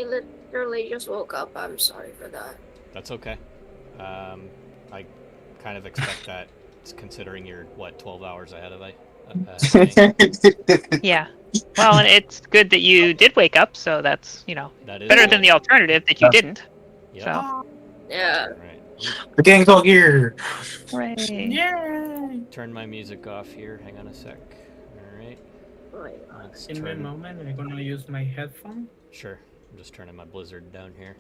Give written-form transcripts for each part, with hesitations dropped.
literally just woke up. I'm sorry for that. That's okay. I kind of expect that, considering you're what 12 hours ahead of me. Yeah. Well, and it's good that you did wake up, so that's, That is better than good. the alternative that you Yes. didn't. Yep. So, Yeah. All right. Let me The gang's all here. hooray. Yay! turn my music off here. Hang on a sec. All right. Oh my god. Let's Give me a turn. moment. I'm gonna use my headphone. Sure. I'm just turning my Blizzard down here.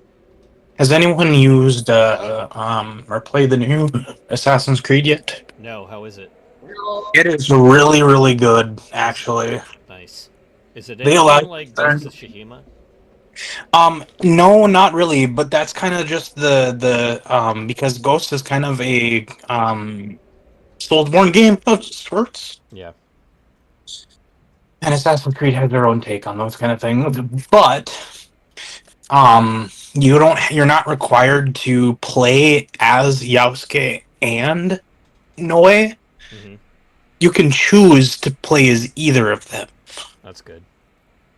Has anyone used or played the new Assassin's Creed yet? No. How is it? No. It is really, really good, actually. Nice. Is it They allow anything you like to learn. Ghost of Shihima? No, not really, but that's kind of just the because Ghost is kind of a Soulsborne game of sorts, Yeah. and Assassin's Creed has their own take on those kind of things. But you're not required to play as Yasuke and Noe. Mm-hmm. You can choose to play as either of them. That's good.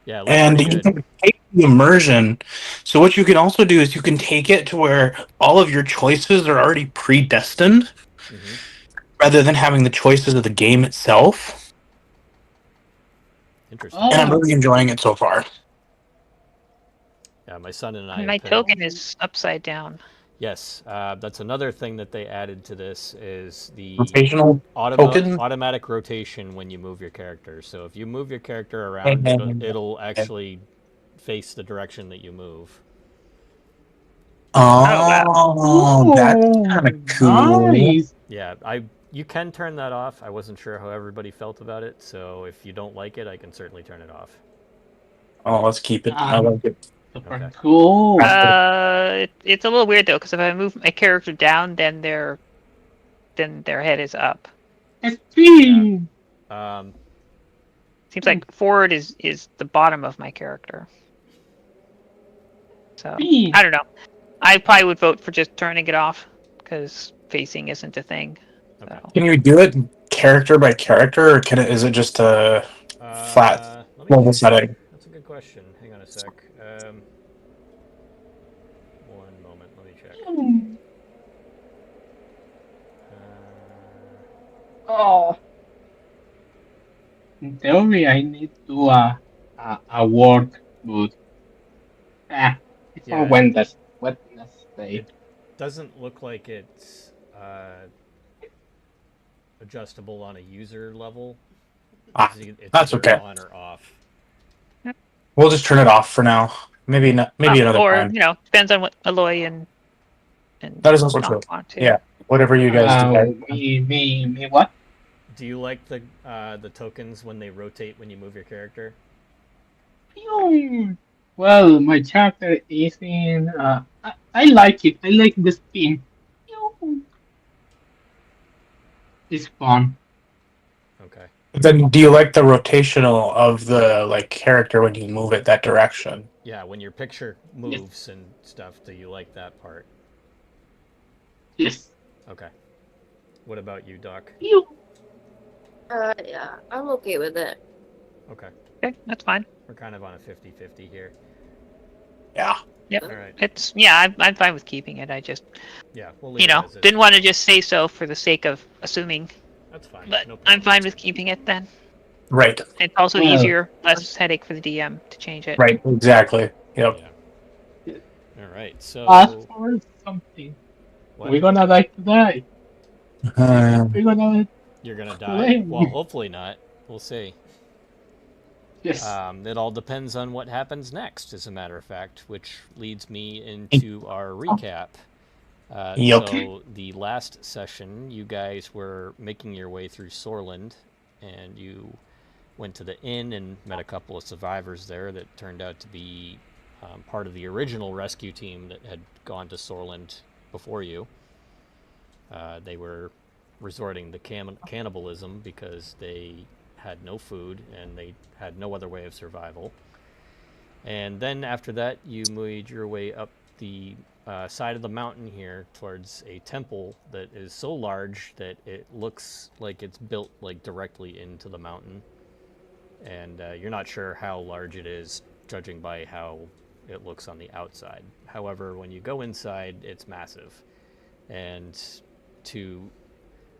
Yeah, it looks And pretty you good. can take the immersion. So what you can also do is you can take it to where all of your choices are already predestined, Mm-hmm. rather than having the choices of the game itself. Interesting. And I'm Oh, really enjoying it so far. Yeah, my son and I And have my been. token is upside down. Yes, that's another thing that they added to this is the Rotational token. automatic rotation when you move your character. So if you move your character around, And, it'll actually face the direction that you move. Oh, wow. oh, that's kind of cool. nice. Yeah, you can turn that off. I wasn't sure how everybody felt about it, so if you don't like it, I can certainly turn it off. Oh, let's keep it. I Um, like it. super Okay. cool. It's a little weird though, because if I move my character down, then their head is up. Extreme. Um, Seems like forward is the bottom of my character. So Extreme. I don't know. I probably would vote for just turning it off because facing isn't a thing. okay. So Can you do it character by character, or is it just a flat Let me global check. setting? That's a good question. Hang on a sec. One moment. Let me check. Oh, in theory, I need to do a work, but it's for Yeah, Wednesday. it doesn't look like it's adjustable on a user level. Ah, It's that's either okay. on or off. We'll just turn it off for now. Maybe not. Maybe another or time. depends on what Aloy and That is also true. Doc want to. Yeah, whatever you guys decide. Me, what? Do you like the tokens when they rotate when you move your character? Pew! Well, my character is in. I like it. I like the spin. Pew! It's fun. Okay. Then, do you like the rotational of the character when you move it that direction? Yeah, when your picture Yes, moves and stuff, do you like that part? yes. Okay. What about you, Doc? Pew! Yeah, I'm okay with it. Okay. Okay, that's fine. We're kind of on a 50-50 here. Yeah. Yep. All right. I'm fine with keeping it. I just Yeah, we'll leave it as is. didn't want to just say so for the sake of assuming, That's fine. but No I'm problem. fine with keeping it then. Right. It's also Well, easier, less headache for the DM to change it. Right. Exactly. Yep. Yeah. All right. ask So for something. what? We're gonna die today. Uh, We're gonna You're gonna die? play. Well, hopefully not. We'll see. Yes. It all depends on what happens next, as a matter of fact, which leads me into our recap. Yep. So the last session, you guys were making your way through Sorland, and you went to the inn and met a couple of survivors there that turned out to be part of the original rescue team that had gone to Sorland before you. They were resorting to cannibalism because they had no food and they had no other way of survival. And then after that, you made your way up the side of the mountain here towards a temple that is so large that it looks like it's built directly into the mountain. And you're not sure how large it is, judging by how it looks on the outside. However, when you go inside, it's massive. And to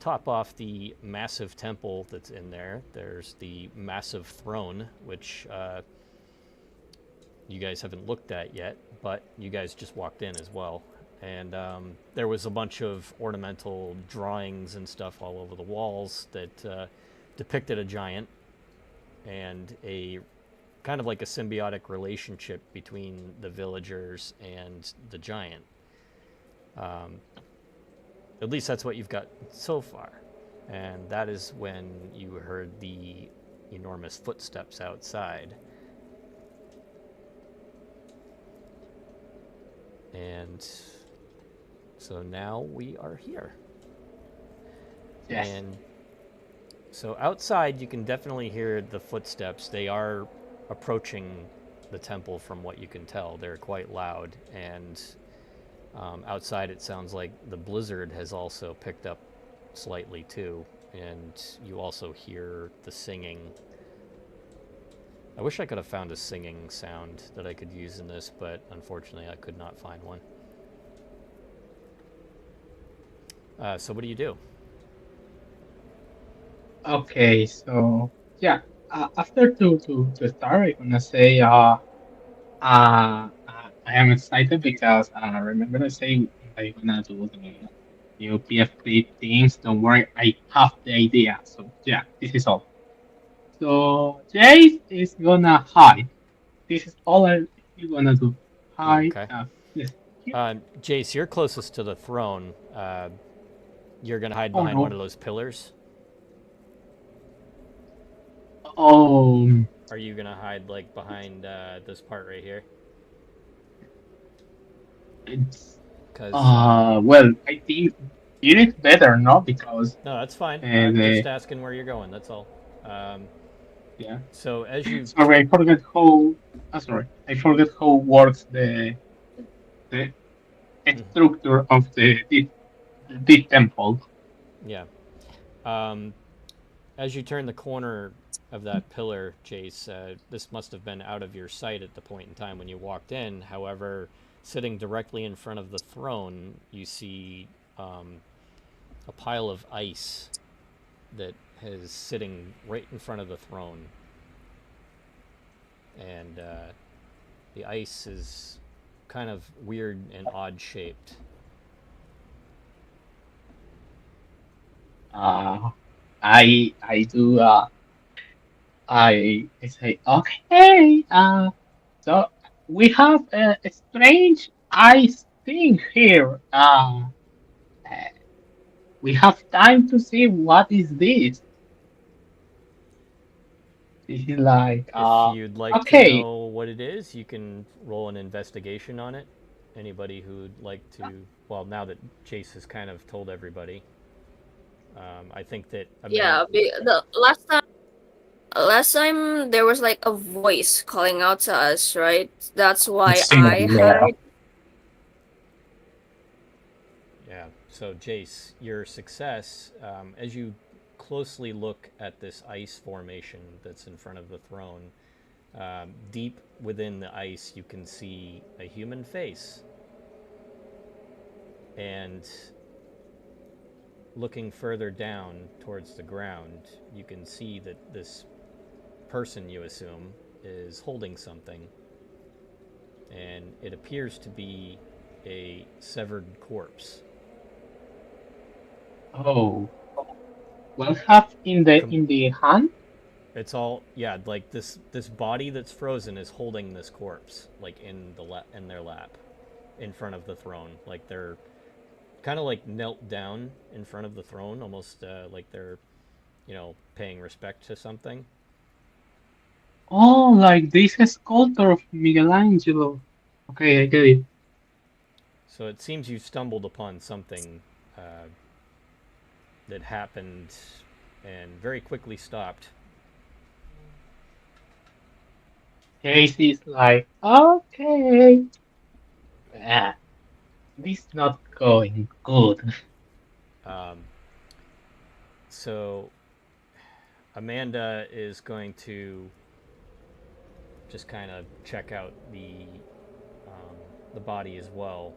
top off the massive temple that's in there, there's the massive throne, which you guys haven't looked at yet, but you guys just walked in as well. And there was a bunch of ornamental drawings and stuff all over the walls that depicted a giant and a kind of like a symbiotic relationship between the villagers and the giant. At least that's what you've got so far. And that is when you heard the enormous footsteps outside. And so now we are here. Yes. And so outside, you can definitely hear the footsteps. They are approaching the temple from what you can tell. They're quite loud. And outside, it sounds like the blizzard has also picked up slightly too. And you also hear the singing. I wish I could have found a singing sound that I could use in this, but unfortunately, I could not find one. So what do you do? Okay, so yeah, after to start, I'm gonna say I am excited because remember I say I'm gonna do the new PFP things. Don't worry, I have the idea. So yeah, this is all. So Jace is gonna hide. This is all you're gonna do. Hide. Okay. Yes. Here. Jace, you're closest to the throne. You're going to hide Oh behind one no. of those pillars? Oh, Are you going to hide like behind this part right here? it's Because, well, I think it is better, no? Because no, that's fine. I'm just the asking where you're going. That's all. yeah. So as you Sorry, I forget how. Sorry, I forget how works the structure of the temple. yeah. Um, as you turn the corner of that pillar, Jace, this must have been out of your sight at the point in time when you walked in. However, sitting directly in front of the throne, you see a pile of ice that is sitting right in front of the throne. And the ice is kind of weird and odd shaped. Uh, I do. I say okay. So we have a strange ice thing here. Uh, we have time to see what is this. This is like If you'd like to okay. know what it is, you can roll an investigation on it. Anybody who'd like to, well, now that Chase has kind of told everybody, I think that Yeah, the last time there was like a voice calling out to us, right? That's why Same, I yeah. hide. yeah. So Jace, your success, as you closely look at this ice formation that's in front of the throne, deep within the ice, you can see a human face. And looking further down towards the ground, you can see that this person, you assume, is holding something. And it appears to be a severed corpse. Oh, what have Com- in the hand? it's all, yeah, like this body that's frozen is holding this corpse, like in their lap, in front of the throne. Like they're kind of like knelt down in front of the throne, almost like they're, paying respect to something. Oh, like this sculpture of Michelangelo. Okay, I get it. So it seems you stumbled upon something that happened and very quickly stopped. Casey's like, okay, ah, this not going good. Um, so Amanda is going to just kind of check out the the body as well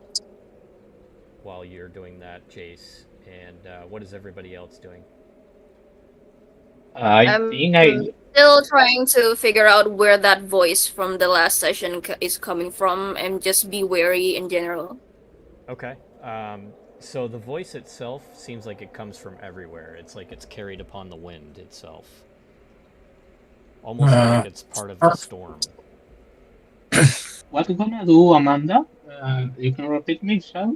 while you're doing that, Jace. And what is everybody else doing? I I'm think I still trying to figure out where that voice from the last session is coming from and just be wary in general. Okay. So the voice itself seems like it comes from everywhere. It's like it's carried upon the wind itself. Almost like Uh, it's part of the storm. what you gonna do, Amanda? You can repeat me, shall?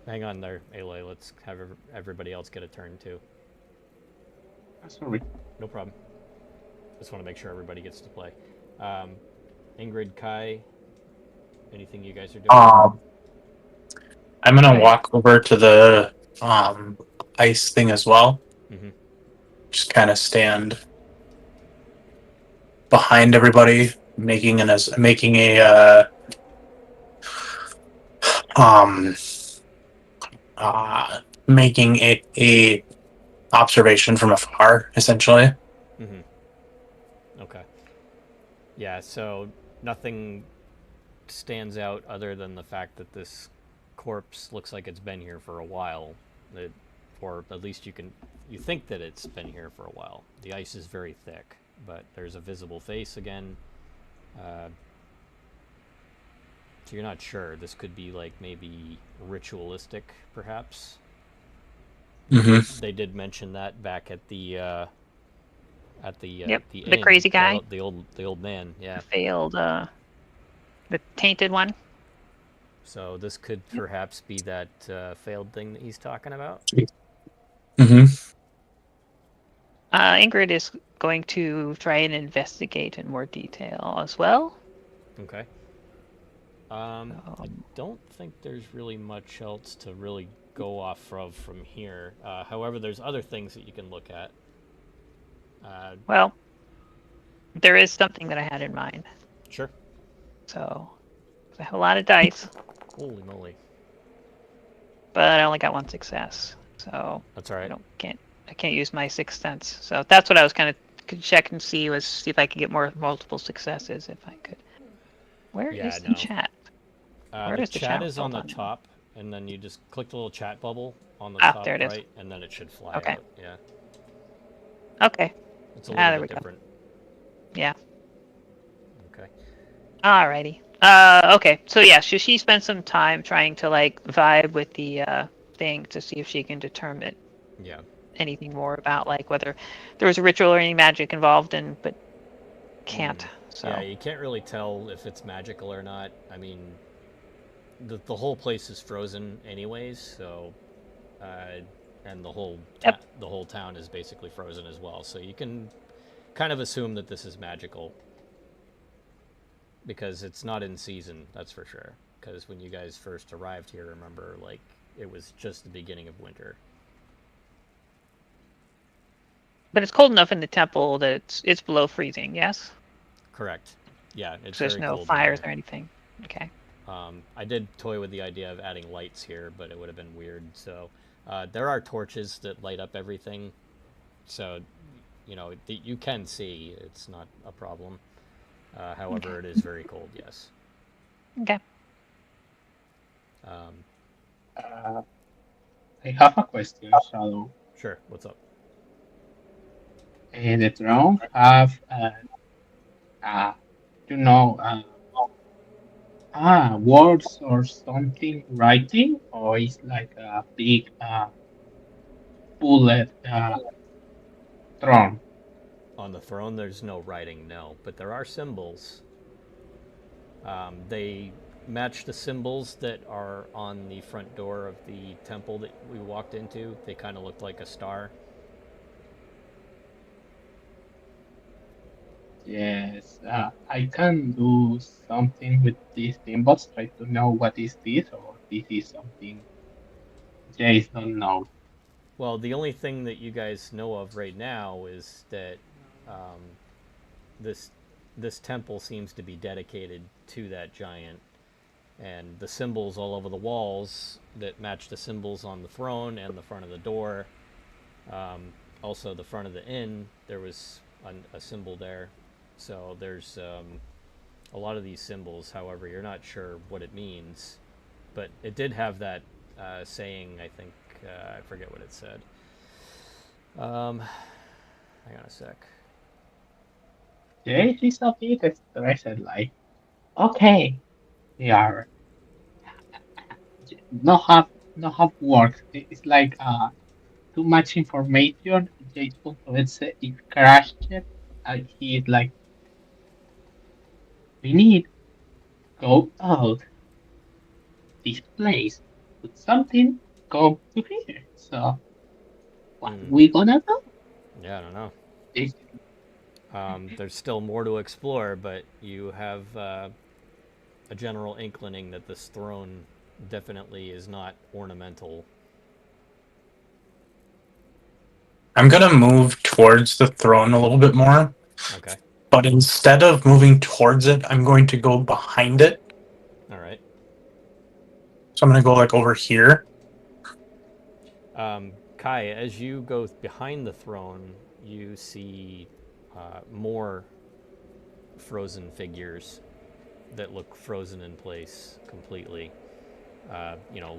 Hang on there, Aloy. Let's have everybody else get a turn too. Sorry. No problem. Just want to make sure everybody gets to play. Um, Ingrid, Kai, anything you guys are doing? um, I'm gonna Right. walk over to the ice thing as well. Mm-hmm. Just kind of stand behind everybody, making um making a observation from afar, essentially. Mm-hmm. Okay. Yeah. So nothing stands out other than the fact that this corpse looks like it's been here for a while. It, or at least you think that it's been here for a while. The ice is very thick, but there's a visible face again. Uh, so you're not sure. This could be like maybe ritualistic, perhaps. Mm-hmm. They did mention that back at the Yep. the The inn. crazy guy. The old man. Yeah. The failed. The tainted one. So this could perhaps be that failed thing that he's talking about. Mm-hmm. Ingrid is going to try and investigate in more detail as well. Okay. I don't think there's really much else to really go off of from here. However, there's other things that you can look at. Well, there is something that I had in mind. Sure. So I have a lot of dice, Holy moly. but I only got one success. So That's all right. I can't use my sixth sense. So that's what I was kind of could check and see if I could get multiple successes if I could. Where Yeah, is the no. chat? Where The is the chat chat? is on Hold the top, and then you just click the little chat bubble on the Ah, top there it is. right, and then it should fly Okay. out. Yeah. Okay. It's a little there we bit go. different. Yeah. Okay. Alrighty. Okay. So yeah, she spent some time trying to like vibe with the thing to see if she can determine Yeah. anything more about like whether there was a ritual or any magic involved, but can't. So Yeah, you can't really tell if it's magical or not. I mean, the whole place is frozen anyways, so and Yep. the whole town is basically frozen as well. So you can kind of assume that this is magical because it's not in season, that's for sure. Because when you guys first arrived here, remember, like it was just the beginning of winter. But it's cold enough in the temple that it's below freezing. Yes. Correct. Yeah, it's So there's very no cold fires there. or anything. Okay. I did toy with the idea of adding lights here, but it would have been weird. So there are torches that light up everything. So, you know, you can see. It's not a problem. However, Okay. it is very cold, yes. Okay. Uh, I have a question, Shadow. Sure, what's up? The throne have uh, you know, words or something writing, or it's like a big bullet throne. On the throne, there's no writing, no, but there are symbols. They match the symbols that are on the front door of the temple that we walked into. They kind of look like a star. Yes, I can do something with these symbols. Try to know what is this, or this is something Jace don't know. Well, the only thing that you guys know of right now is that um, this this temple seems to be dedicated to that giant, and the symbols all over the walls that match the symbols on the throne and the front of the door. Also, the front of the inn, there was a symbol there. So there's a lot of these symbols. However, you're not sure what it means, but it did have that saying. I think I forget what it said. Hang on a sec. Jay is a bit stressed, like, okay, they are not have work. It's like too much information. Jay.exe it crashed. He is like, we need go out this place, put something, go to here. So what Mm, we gonna do? yeah, I don't know. This There's still more to explore, but you have a general inkling that this throne definitely is not ornamental. I'm gonna move towards the throne a little bit more, Okay. but instead of moving towards it, I'm going to go behind it. All right. So I'm gonna go like over here. Kai, as you go behind the throne, you see more frozen figures that look frozen in place completely.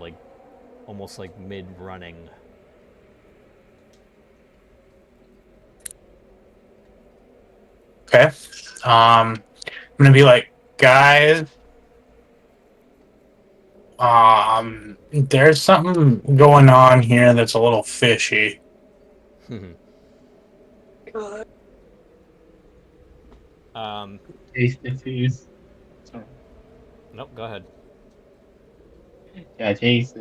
Like almost like mid running. Okay. I'm gonna be like, guys, there's something going on here that's a little fishy. um, is the fears. Sorry. nope, go ahead. Yeah, Jay's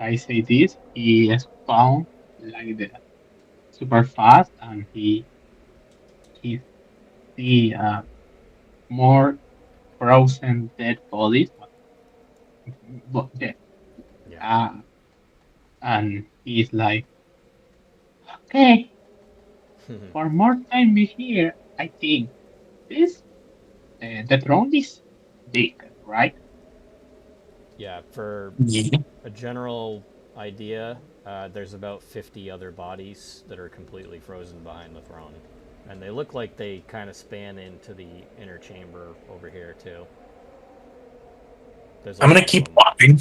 I say this, he has found like the super fast and he see more frozen dead bodies, but dead. Yeah. Uh, and he's like, okay, for more time we here, I think this the throne is big, right? Yeah, for Yeah. a general idea, there's about 50 other bodies that are completely frozen behind the throne. And they look like they kind of span into the inner chamber over here, too. There's a I'm gonna lot of keep them. walking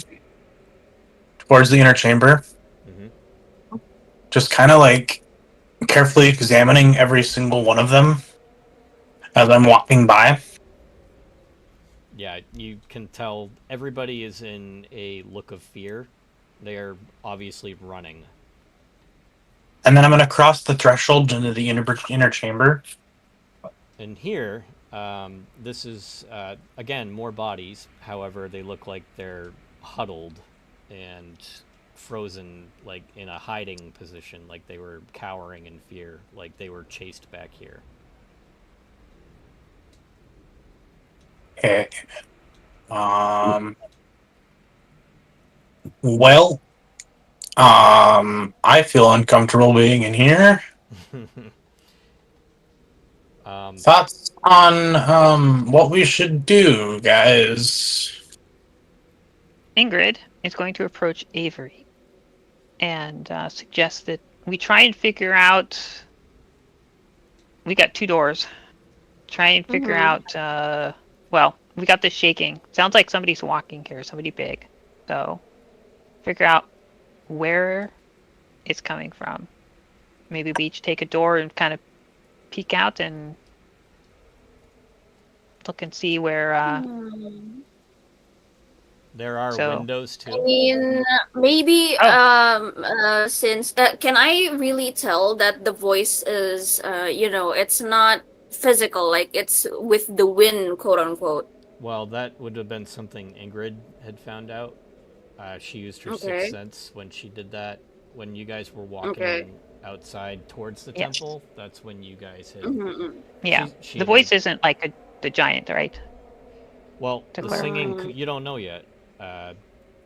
towards the inner chamber, Hmm. just kind of like carefully examining every single one of them as I'm walking by. Yeah, you can tell everybody is in a look of fear. They are obviously running. And then I'm gonna cross the threshold into the inner chamber. And here, this is, again, more bodies. However, they look like they're huddled and frozen, like in a hiding position, like they were cowering in fear, like they were chased back here. Okay. Um. Well, I feel uncomfortable being in here. um, Thoughts on what we should do, guys? Ingrid is going to approach Avery and suggest that we try and figure out. We got two doors. Try and figure out. Well, we got this shaking. Sounds like somebody's walking here, somebody big. So, figure out where it's coming from. Maybe we each take a door and kind of peek out and look and see where. there are So, windows I too. mean, maybe since that, can I really tell that the voice is it's not physical, like it's with the wind, quote unquote. Well, that would have been something Ingrid had found out. She used her sixth Okay. sense when she did that. When you guys were Okay. walking outside towards the yes. temple, that's when you guys had. Mm-hmm. Yeah. She The had voice isn't like the giant, right? well, To the clarify. singing you don't know yet. Uh,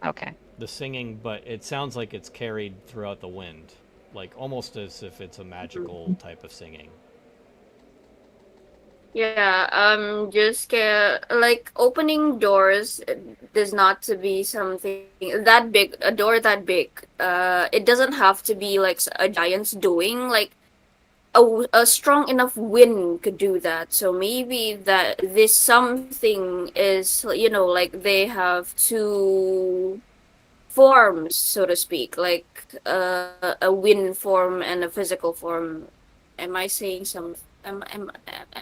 Okay. the singing, but it sounds like it's carried throughout the wind, like almost as if it's a magical type of singing. Yeah, just like opening doors does not to be something that big, a door that big. It doesn't have to be like a giant's doing. Like a strong enough wind could do that. So maybe that this something is, like they have two forms, so to speak, like a wind form and a physical form. Am I saying some? Am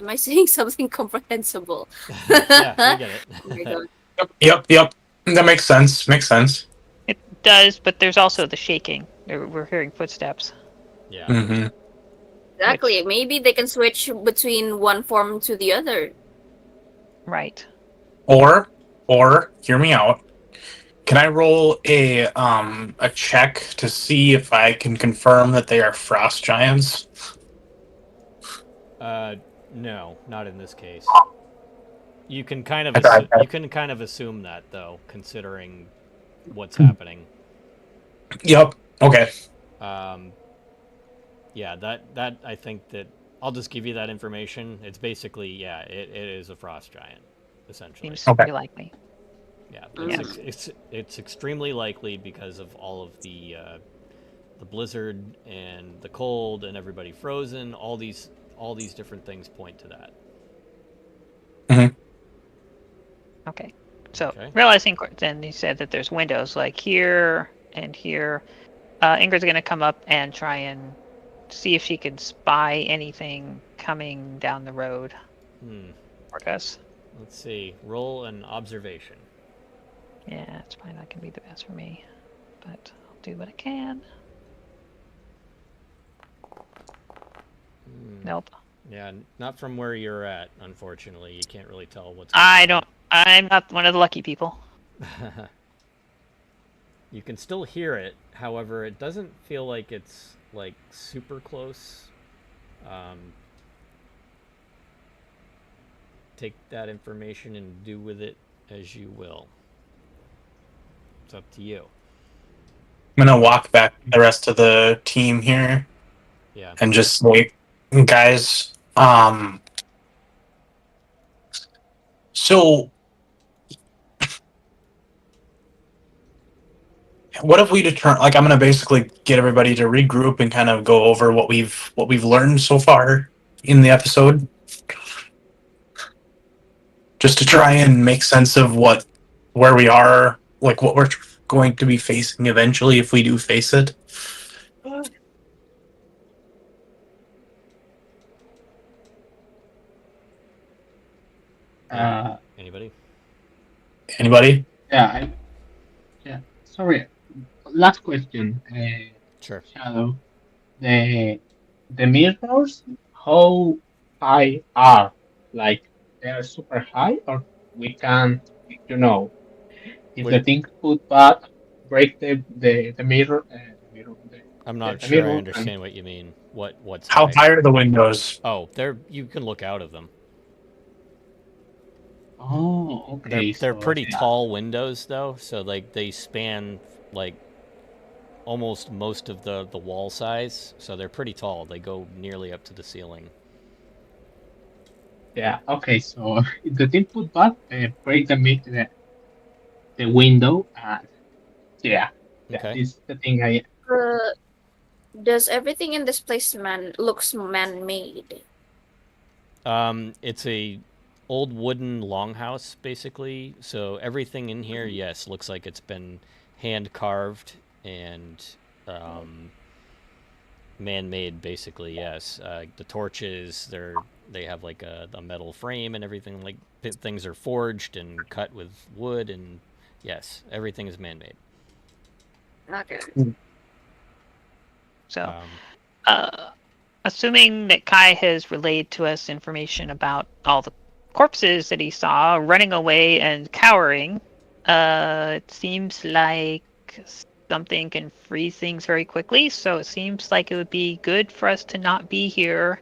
I saying something comprehensible? Yeah, we Oh get my it. god. Yep. That makes sense. Makes sense. It does, but there's also the shaking. We're hearing footsteps, Yeah. Hmm. Exactly. which Maybe they can switch between one form to the other. right. Or hear me out. Can I roll a check to see if I can confirm that they are frost giants? No, not in this case. You can kind of I thought. assume that though, considering what's happening. Yep. Okay. Um, yeah, that I think that I'll just give you that information. It's basically it is a frost giant, essentially. Seems Okay. pretty likely. Yeah, Yeah. it's extremely likely because of all of the blizzard and the cold and everybody frozen. All these different things point to that. Hmm. Okay. So Okay. realizing then he said that there's windows like here and here. Ingrid's gonna come up and try and see if she can spy anything coming down the road Hmm. toward us. Let's see. Roll an observation. Yeah, it's probably not gonna be the best for me, but I'll do what I can. Nope. Yeah, not from where you're at. Unfortunately, you can't really tell what's I going don't. I'm not one of the lucky people. on. You can still hear it. However, it doesn't feel like it's like super close. Um, take that information and do with it as you will. It's up to you. I'm gonna walk back to the rest of the team here Yeah. and just say, guys, so what if we determine? Like, I'm gonna basically get everybody to regroup and kind of go over what we've learned so far in the episode, just to try and make sense of where we are, like what we're going to be facing eventually if we do face it. Uh, Anybody? Anybody? yeah, yeah. Sorry. Last question. Sure. Shadow. The the mirrors, how high are? Like they are super high, or we can, you know, if What? the thing put back, break the mirror, I'm not the sure I mirror, and understand what you mean. What's How high? high are the windows? Oh, they're you can look out of them. oh, They're okay, they're so pretty yeah, tall windows though, so like they span like almost most of the wall size, so they're pretty tall. They go nearly up to the ceiling. yeah, okay, so if the thing put back, break the window, and yeah, yeah, Okay. this the thing I Uh, does everything in this place looks man-made? It's a old wooden longhouse basically. So everything in here, yes, looks like it's been hand carved and um, man-made basically. Yes, the torches they have like a metal frame and everything. Like things are forged and cut with wood and yes, everything is man-made. Okay. So, Um, uh, assuming that Kai has relayed to us information about all the corpses that he saw running away and cowering, it seems like something can freeze things very quickly. So it seems like it would be good for us to not be here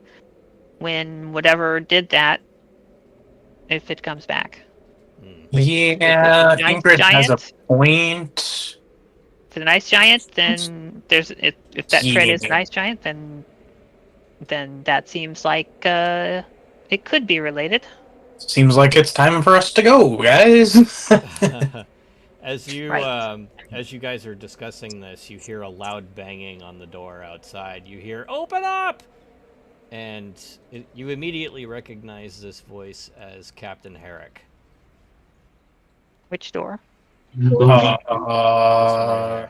when whatever did that, if it comes back. If it's Yeah, an ice Ingrid has a giant, point. if it's an ice giant, then if that tread is an Yeah, ice giant, then that seems like it could be related. seems like it's time for us to go, guys. as you Right. as you guys are discussing this, you hear a loud banging on the door outside. You hear "Open up!" And you immediately recognize this voice as Captain Herrick. Which door? This one right Uh, here.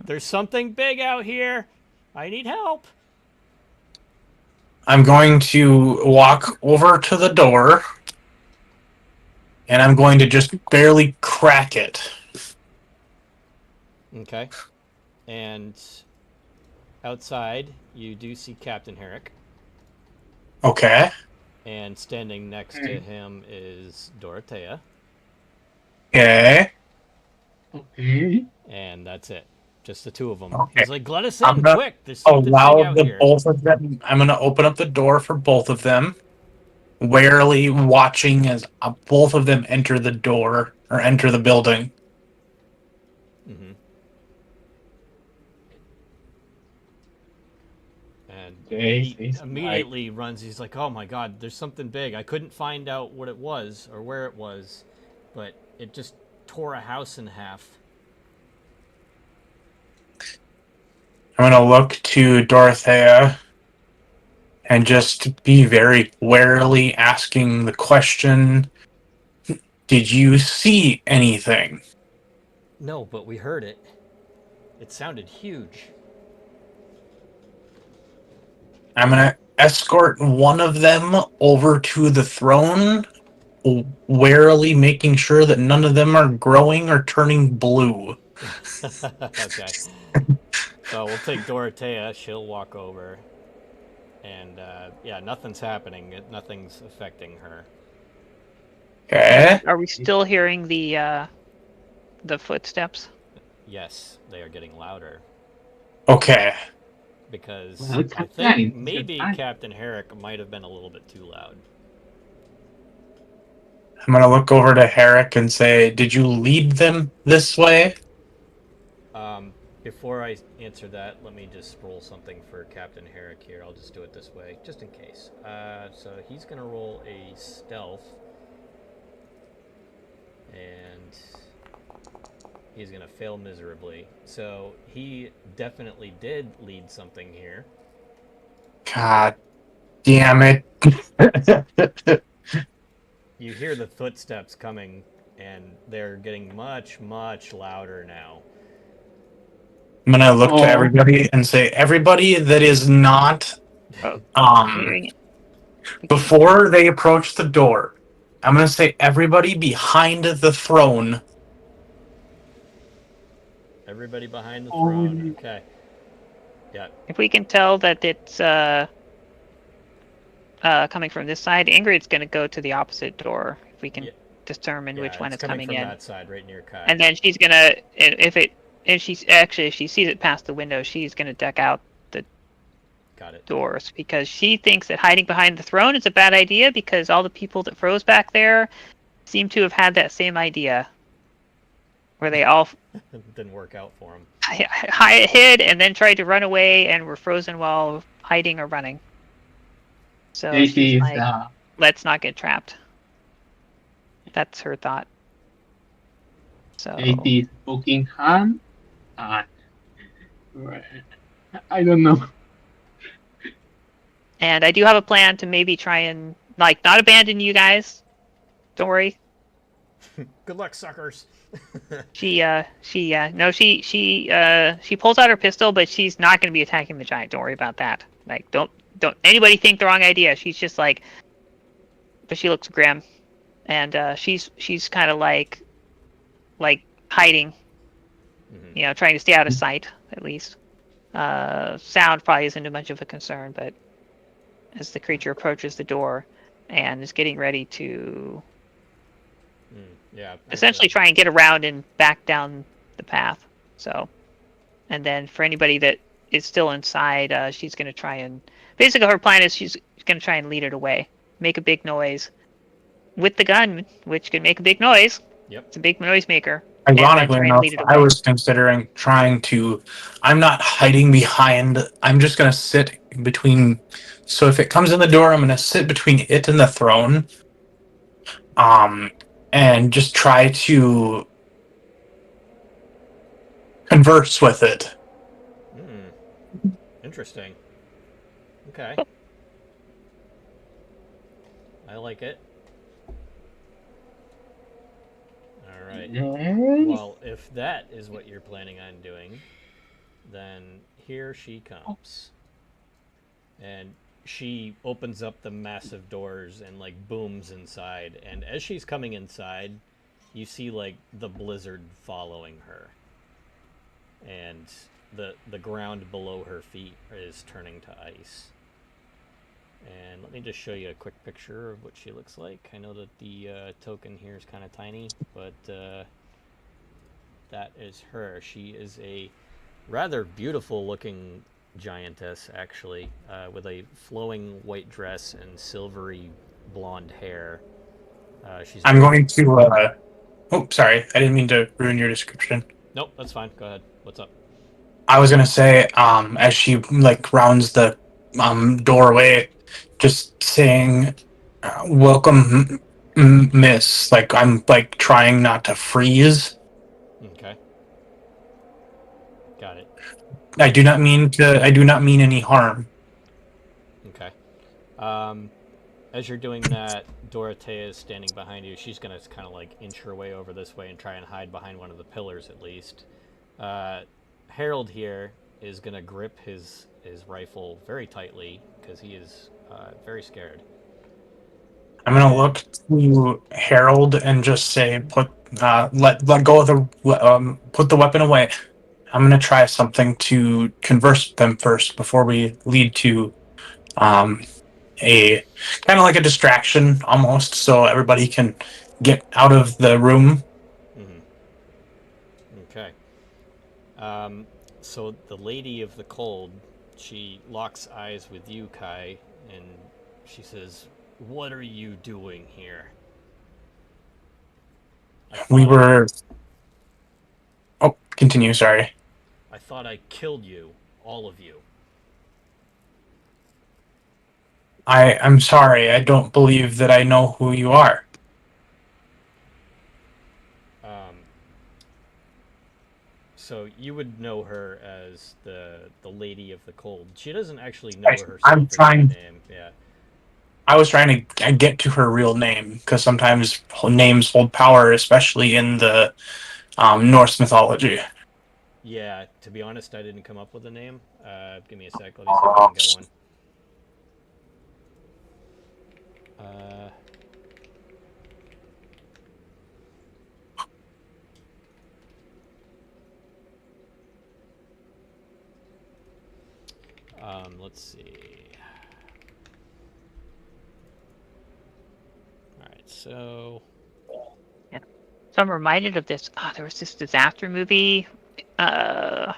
There's something big out here. I need help. I'm going to walk over to the door, and I'm going to just barely crack it. Okay. And outside, you do see Captain Herrick. Okay. And standing next to him is Dorothea. Okay. Okay. And that's it. Just the two of them. Okay. He's like, let us I'm in, gonna quick. There's something big allow out the here. both of them. I'm going to open up the door for both of them, warily watching as both of them enter the door or enter the building. Mm-hmm. And Okay, he he's immediately runs. He's like, oh my god, there's something big. I couldn't find out what it was or where it was, but it just tore a house in half. I'm going to look to Dorothea and just be very warily asking the question, did you see anything? No, but we heard it. It sounded huge. I'm going to escort one of them over to the throne, warily making sure that none of them are growing or turning blue. Okay. So we'll take Dorothea. She'll walk over. And yeah, nothing's happening. Nothing's affecting her. Okay. Are we still hearing the footsteps? Yes, they are getting louder. Okay. Because Well, I Captain, think it's maybe your time. Captain Herrick might have been a little bit too loud. I'm going to look over to Herrick and say, did you lead them this way? Before I answer that, let me just roll something for Captain Herrick here. I'll just do it this way, just in case. So he's going to roll a stealth. And he's going to fail miserably. So he definitely did lead something here. God damn it. You hear the footsteps coming, and they're getting much, much louder now. I'm going to look to Oh. everybody and say, everybody that is not, Oh, I'm hearing it. before they approach the door, I'm going to say, everybody behind the throne. Everybody behind the throne. Okay. Yeah. If we can tell that it's coming from this side, Ingrid's going to go to the opposite door. If we can determine which one is coming from in. That side, right near Kai. And then she's gonna, if she sees it past the window, she's gonna duck out the doors because she thinks that hiding behind the throne is a bad idea because all the people that froze back there seem to have had that same idea, where they all didn't work out for them. Hid and then tried to run away and were frozen while hiding or running. So she's like, let's not get trapped. That's her thought. So it is Buckingham. I don't know. And I do have a plan to maybe try and not abandon you guys. Don't worry. Good luck, suckers. She pulls out her pistol, but she's not going to be attacking the giant. Don't worry about that. Don't anybody think the wrong idea. She's just but she looks grim, and she's kind of like hiding, trying to stay out of sight at least. Sound probably isn't much of a concern, but as the creature approaches the door and is getting ready to essentially try and get around and back down the path. So, and then for anybody that is still inside, she's going to try and basically her plan is she's going to try and lead it away, make a big noise with the gun, which can make a big noise. Yep. It's a big noise maker. Ironically enough, I was considering trying to. I'm not hiding behind. I'm just going to sit between. So if it comes in the door, I'm going to sit between it and the throne. And just try to converse with it. Interesting. Okay. I like it. All right. Nice. Well, if that is what you're planning on doing, then here she comes. And she opens up the massive doors and like booms inside. And as she's coming inside, you see like the blizzard following her. And the ground below her feet is turning to ice. And let me just show you a quick picture of what she looks like. I know that the token here is kind of tiny, but that is her. She is a rather beautiful looking giantess, actually, with a flowing white dress and silvery blonde hair. She's I'm very. going to. Oh, sorry. I didn't mean to ruin your description. Nope, that's fine. Go ahead. What's up? I was gonna say, as she like rounds the doorway, just saying, "Welcome, Miss." Like I'm like trying not to freeze. Okay. Got it. I do not mean to. I do not mean any harm. Okay. Um, as you're doing that, Dorothea is standing behind you. She's gonna kind of like inch her way over this way and try and hide behind one of the pillars at least. Uh, Harold here is gonna grip his rifle very tightly because he is very scared. I'm gonna And look to Harold and just say, "Put, let go of the, put the weapon away." I'm gonna try something to converse with them first before we lead to um, a kind of like a distraction almost, so everybody can get out of the room. mm-hmm. Okay. Um, so the Lady of the Cold, she locks eyes with you, Kai, and she says, "What are you doing here? I We thought I, were. Oh, continue. Sorry. I thought I killed you, all of you." I'm sorry. I don't believe that I know who you are. Um, so you would know her as the Lady of the Cold. She doesn't actually know I'm herself as that trying. name. Yeah. I was trying to get to her real name because sometimes names hold power, especially in the Norse mythology. Yeah. To be honest, I didn't come up with a name. Give me a sec. Let me see if I can get one. Uh, let's see. All right. So. Yeah. So I'm reminded of this. Oh, there was this disaster movie. Uh,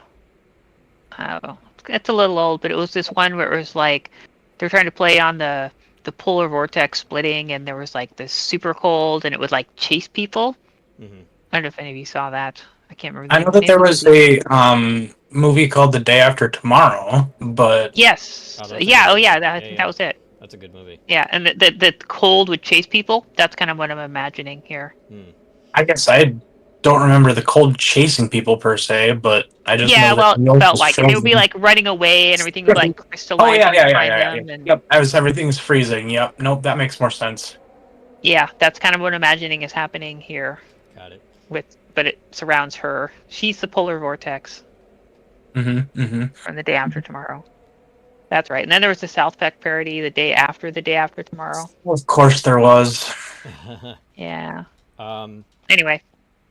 oh, it's a little old, but it was this one where it was like they're trying to play on the polar vortex splitting, and there was like this super cold, and it would like chase people. Mm-hmm. I don't know if any of you saw that. I can't remember I the know that name there of the was movie. a movie called The Day After Tomorrow, but Yes. Oh, that's a good Yeah. Oh, movie. yeah. I Yeah, think that yeah. was it. That's a good movie. Yeah, and the cold would chase people. That's kind of what I'm imagining here. Hmm. I guess I don't remember the cold chasing people per se, but I just Yeah, know that well, the it earth felt was like it. They would be frozen. like running away, and everything would like Oh crystallize yeah, from yeah, yeah, behind yeah, yeah. them, and Yep, as everything's freezing. Yep. Nope, that makes more sense. yeah, that's kind of what I'm imagining is happening here. Got it. But it surrounds her. She's the polar vortex Mm-hmm. Mm-hmm. from the day after tomorrow. That's right. And then there was the South Park parody, the day after tomorrow. Of course there was. Yeah. um, Anyway,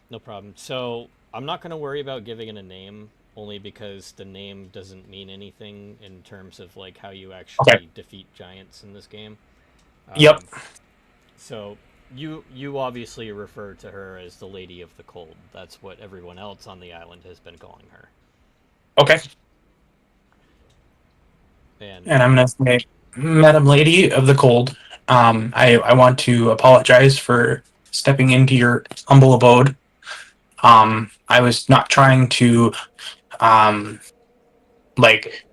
no problem. So I'm not going to worry about giving it a name, only because the name doesn't mean anything in terms of like how you Okay. actually defeat giants in this game. Yep. So you obviously refer to her as the Lady of the Cold. That's what everyone else on the island has been calling her. Okay. And And I'm gonna say, Madam Lady of the Cold, I want to apologize for stepping into your humble abode. I was not trying to um like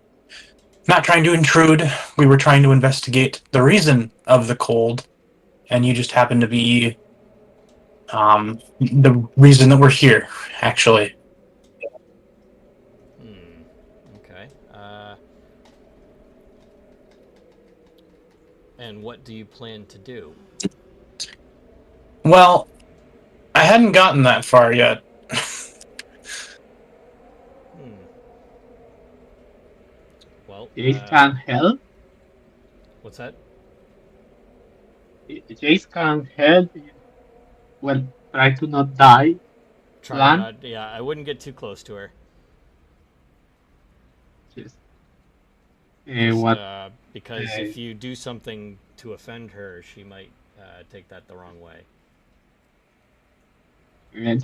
not trying to intrude. We were trying to investigate the reason of the cold, and you just happened to be the reason that we're here, actually. okay. And what do you plan to do? Well, I hadn't gotten that far yet. Hmm. Well, Jace can help. what's that? Jace can help. Well, try to not die. Try to Plan. not. Yeah, I wouldn't get too close to her. Just Just what? because if you do something to offend her, she might take that the wrong way. Yeah,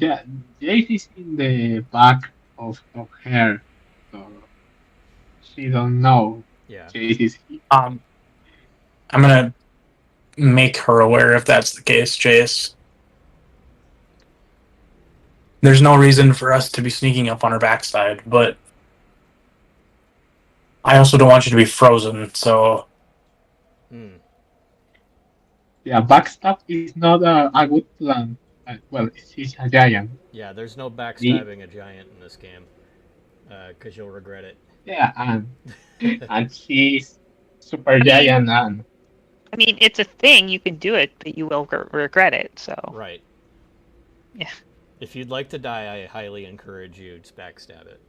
Jace is in the back of her, so she don't know Yeah. Jace is here. I'm gonna make her aware if that's the case, Jace. There's no reason for us to be sneaking up on her backside, but I also don't want you to be frozen, so Hmm. Yeah, backstab is not a good plan. Well, she's a giant. Yeah, there's no The, backstabbing a giant in this game, because you'll regret it. yeah, and she's super I mean, giant, and I mean, it's a thing. You can do it, but you will regret it. So Right. yeah. If you'd like to die, I highly encourage you to backstab it.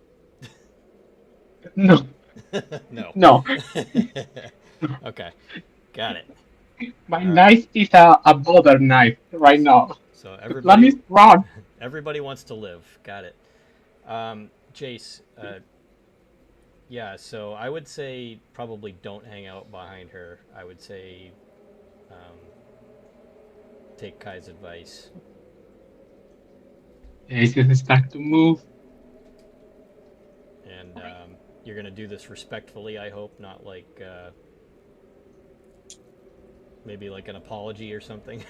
no, No. no. Okay, got it. My All right. knife is a butter knife right now. So The plan everybody, is wrong. everybody wants to live. Got it. Jace. Yeah. So I would say probably don't hang out behind her. I would say um, take Kai's advice. It's just start to move. And you're gonna do this respectfully. I hope, not like maybe like an apology or something.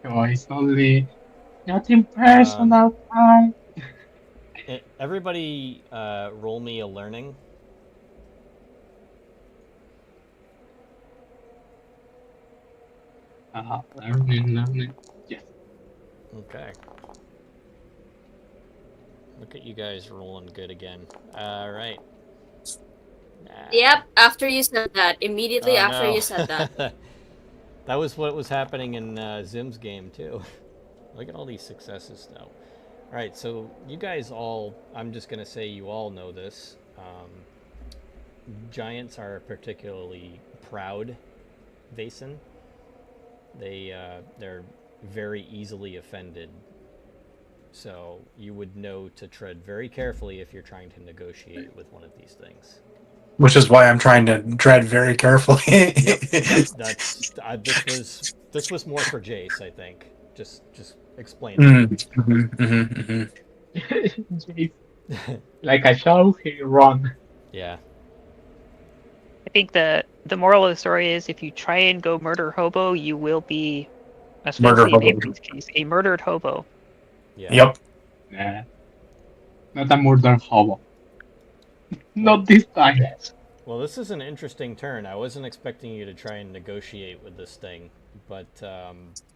Oh, it's only nothing um, personal. Time. everybody, roll me a learning. Learning. Yes. Okay. Look at you guys rolling good again. All right. Yep, after you said that, immediately Oh after no. you said that. That was what was happening in Zim's game too. Look at all these successes though. All right, so you guys all, I'm just gonna say you all know this. Giants are particularly proud Vason. They're very easily offended. So you would know to tread very carefully if you're trying to negotiate with one of these things. which is why I'm trying to tread very carefully. Yep. That's this was more for Jace, I think. Just explaining. Mm-hmm. Jeez. Like a show, he run. Yeah. I think the moral of the story is if you try and go murder hobo, you will be, Murder especially in hobo. Avery's case, a murdered hobo. Yeah. Yep. Nah, not a murder hobo. Well, Not this time. Yes. well, this is an interesting turn. I wasn't expecting you to try and negotiate with this thing, but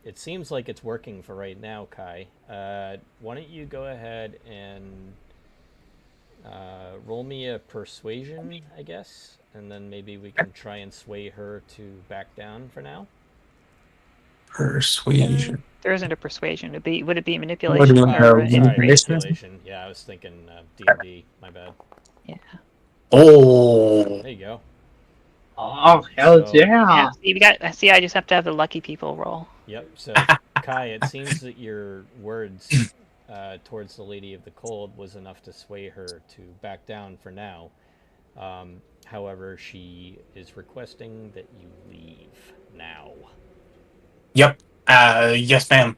it seems like it's working for right now, Kai. Why don't you go ahead and roll me a persuasion, I guess, and then maybe we can try and sway her to back down for now. Persuasion. There isn't a persuasion. Would it be What do manipulation you or have? Sorry, inspiration? manipulation. Yeah, I was thinking D&D. My bad. Yeah. Oh, There you go. Oh, hell So, yeah. Yeah. See, we got. See, I just have to have the lucky people roll. yep. So, Kai, it seems that your words towards the Lady of the Cold was enough to sway her to back down for now. However, she is requesting that you leave now. yep. Yes, ma'am.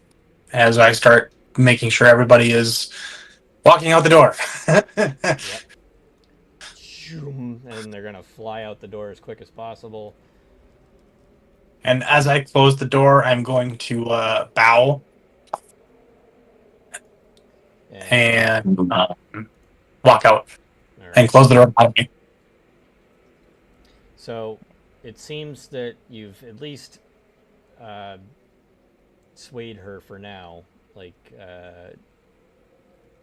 As I start making sure everybody is walking out the door. Yep. And they're gonna fly out the door as quick as possible. And as I close the door, I'm going to bow And and walk out all and right. close the door behind me. So it seems that you've at least uh, swayed her for now. Like,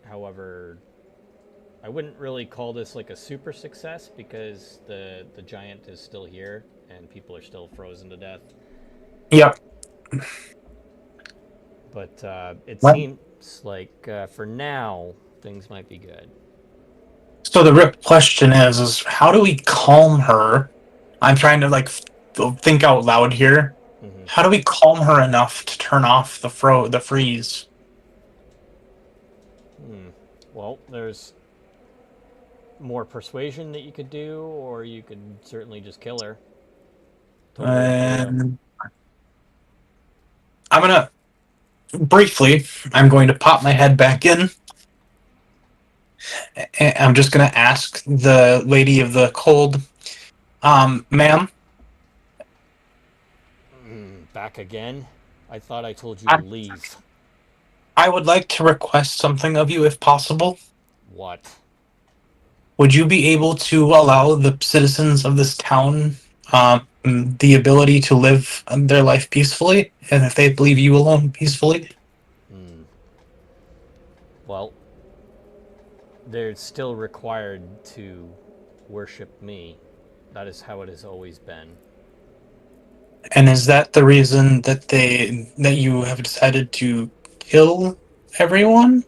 however, I wouldn't really call this like a super success because the giant is still here and people are still frozen to death. Yep. But it What? seems like for now things might be good. So the real question is how do we calm her? I'm trying to think out loud here. Mm-hmm. How do we calm her enough to turn off the freeze? Well, there's more persuasion that you could do, or you could certainly just kill her. Totally up to you. And I'm gonna briefly. I'm going to pop my head back in. And I'm just gonna ask the lady of the cold, ma'am. Back again? I thought I told you to I, leave. I would like to request something of you, if possible. What? Would you be able to allow the citizens of this town the ability to live their life peacefully, and if they leave you alone peacefully? Well, they're still required to worship me. That is how it has always been. And is that the reason that you have decided to kill everyone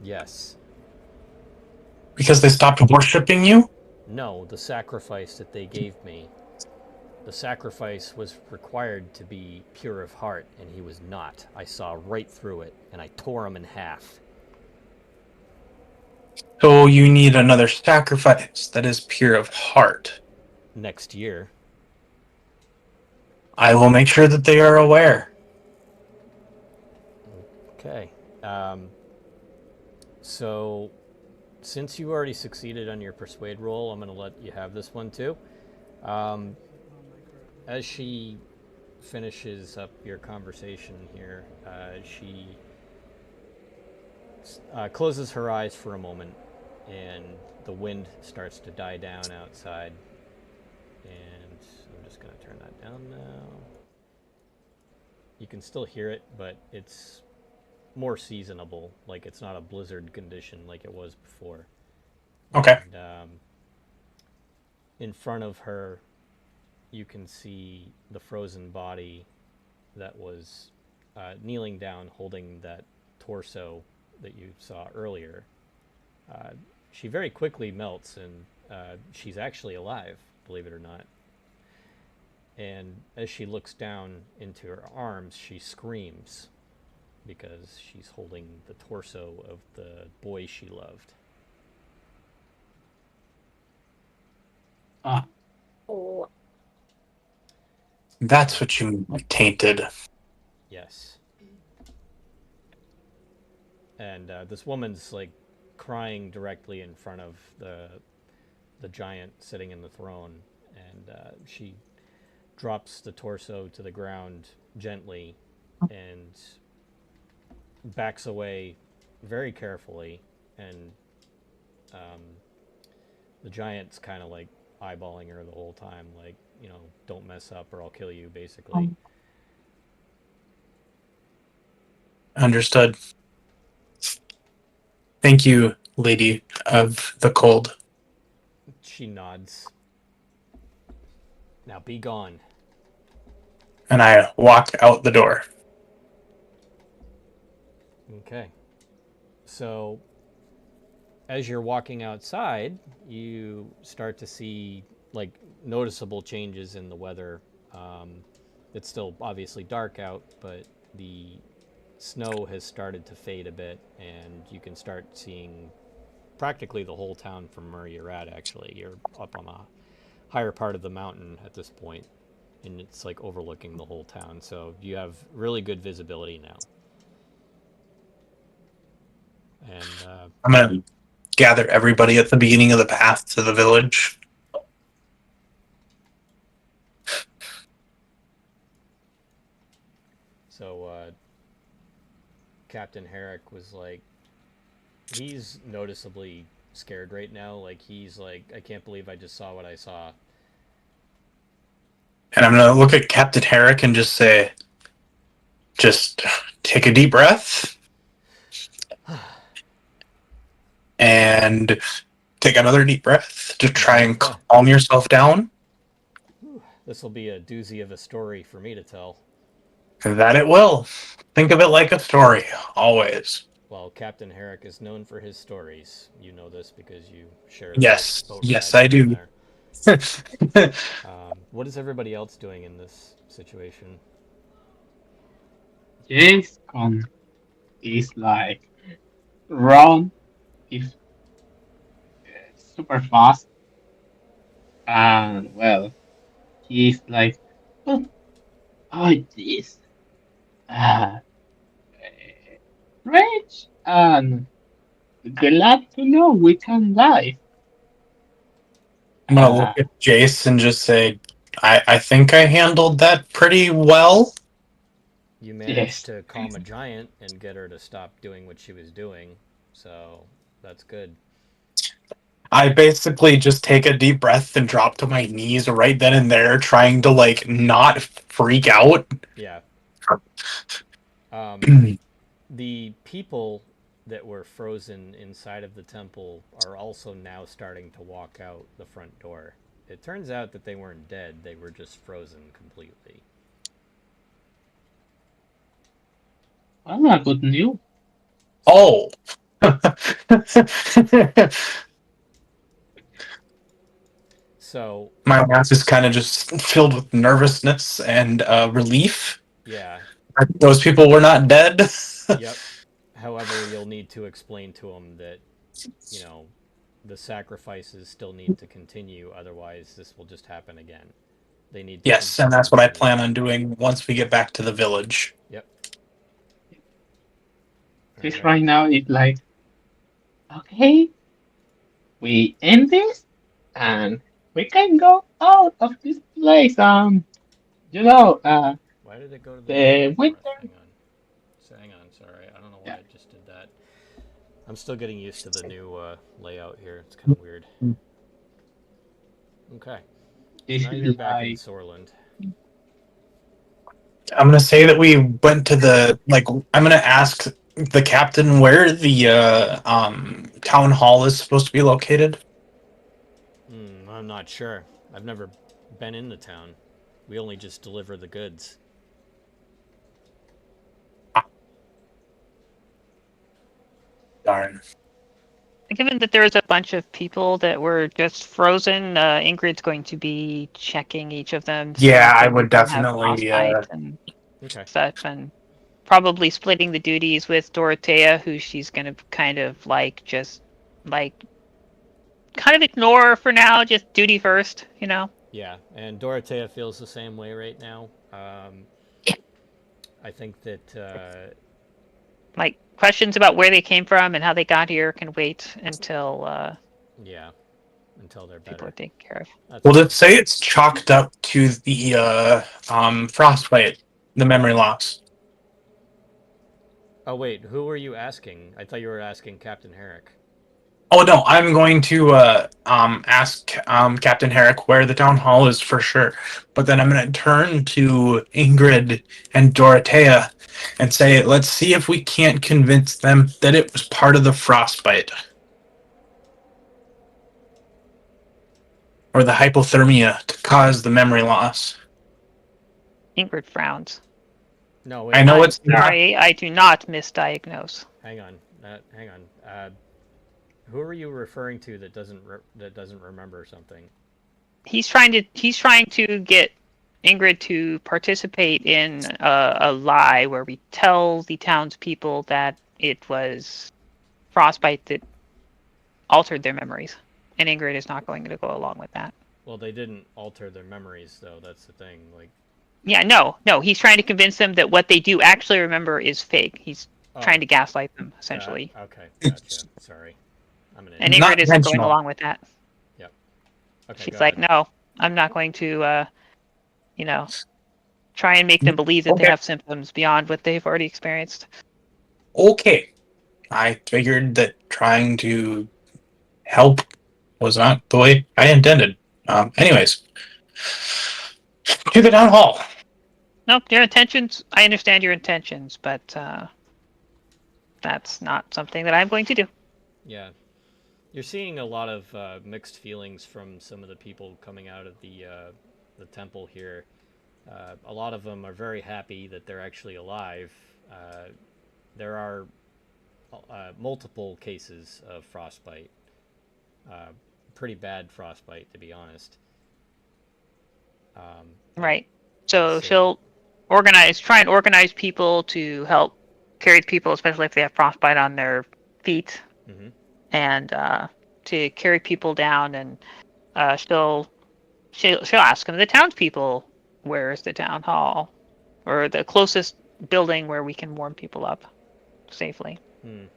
Yes. because they stopped worshiping you? No, the sacrifice that they gave me. The sacrifice was required to be pure of heart, and he was not. I saw right through it, and I tore him in half. So you need another sacrifice that is pure of heart. Next year. I will make sure that they are aware. Okay. So, since you already succeeded on your persuade roll, I'm going to let you have this one too. As she finishes up your conversation here, she closes her eyes for a moment, and the wind starts to die down outside. And I'm just going to turn that down now. You can still hear it, but it's more seasonable. Like it's not a blizzard condition like it was before. Okay. And in front of her, you can see the frozen body that was kneeling down, holding that torso that you saw earlier. Uh, she very quickly melts, and she's actually alive, believe it or not. And as she looks down into her arms, she screams because she's holding the torso of the boy she loved. Ah, Oh, That's what you mean by tainted. Yes. And this woman's like crying directly in front of the giant sitting in the throne, and she drops the torso to the ground gently and backs away very carefully, and the giant's kind of like eyeballing her the whole time, like, you know, don't mess up or I'll kill you, basically. Understood. Thank you, lady of the cold. She nods. Now be gone. And I walk out the door. Okay. So as you're walking outside, you start to see like noticeable changes in the weather. It's still obviously dark out, but the snow has started to fade a bit, and you can start seeing practically the whole town from where you're at. Actually, you're up on a higher part of the mountain at this point, and it's like overlooking the whole town. So you have really good visibility now. And I'm going to gather everybody at the beginning of the path to the village. so Captain Herrick was like, he's noticeably scared right now. Like he's like, I can't believe I just saw what I saw. And I'm going to look at Captain Herrick and just say, just take a deep breath. and take another deep breath to try and Yeah. calm yourself down. This will be a doozy of a story for me to tell. That it will. Think of it like a story, always. Well, Captain Herrick is known for his stories. You know this because you share the Yes, boat yes, ride I with him do. there. What is everybody else doing in this situation? Jason is like run is super fast, and well, he's like, what are this? Uh, Rich and glad to know we can live. I'm gonna look Uh, at Jace and just say, I think I handled that pretty well. You managed yes. to calm a giant and get her to stop doing what she was doing, so that's good. I basically just take a deep breath and drop to my knees right then and there, trying to like not freak out. Yeah. The people that were frozen inside of the temple are also now starting to walk out the front door. It turns out that they weren't dead, they were just frozen completely. Well, good news. Oh. So, My mouth is kind of just filled with nervousness and relief. yeah, Those people were not dead. yep. However, you'll need to explain to them that, you know, the sacrifices still need to continue, otherwise, this will just happen again. They need to Yes, and that's what I continue. plan on doing once we get back to the village. Yep. All This right. right now is like, okay, we end this and we can go out of this place. You know, Why did it go to the the default for us? winter. Hang on. So, hang on. Sorry, I don't know why Yeah, I just did that. I'm still getting used to the new layout here. It's kind of weird. Okay. So this now you're is back in like, Sorland. I'm gonna say that we went to the I'm gonna ask the captain where the town hall is supposed to be located. I'm not sure. I've never been in the town. We only just deliver the goods. Darn. Given that there's a bunch of people that were just frozen, Ingrid's going to be checking each of them, seeing Yeah, if I any would of them have definitely. frostbite and Okay. such, and probably splitting the duties with Dorothea, who she's going to kind of like just like kind of ignore for now, just duty first, you know? Yeah, and Dorothea feels the same way right now. I think that Like questions about where they came from and how they got here can wait until yeah, until they're people are better. taken care of. That's Well, fine. let's say it's chalked up to the frostbite, the memory loss. Oh wait, who were you asking? I thought you were asking Captain Herrick. Oh no, I'm going to ask Captain Herrick where the town hall is for sure. But then I'm going to turn to Ingrid and Dorothea and say, let's see if we can't convince them that it was part of the frostbite or the hypothermia to cause the memory loss. Ingrid frowns. No, I wait. know I'm it's not. sorry, I do not misdiagnose. Hang on. Hang on. Who are you referring to that doesn't remember something? He's trying to get Ingrid to participate in a lie where we tell the townspeople that it was frostbite that altered their memories, and Ingrid is not going to go along with that. Well, they didn't alter their memories though. That's the thing. Like, Yeah, no, he's trying to convince them that what they do actually remember is fake. He's trying oh, to gaslight them, essentially. okay, gotcha. Sorry, I'm an And idiot. Ingrid Not isn't going intentional. along with that. Yep. Okay, She's go like, ahead. no, I'm not going to, try and make them believe that they Okay. have symptoms beyond what they've already experienced. Okay. I figured that trying to help was not the way I intended. Anyways, to the town hall. Nope, your intentions, I understand your intentions, but that's not something that I'm going to do. Yeah. You're seeing a lot of mixed feelings from some of the people coming out of the temple here. A lot of them are very happy that they're actually alive. There are multiple cases of frostbite. Uh, Pretty bad frostbite, to be honest. I'd, Right. I'd So say. she'll try and organize people to help carry people, especially if they have frostbite on their feet, Mm-hmm. and to carry people down. And she'll ask them, the townspeople, where is the town hall or the closest building where we can warm people up safely,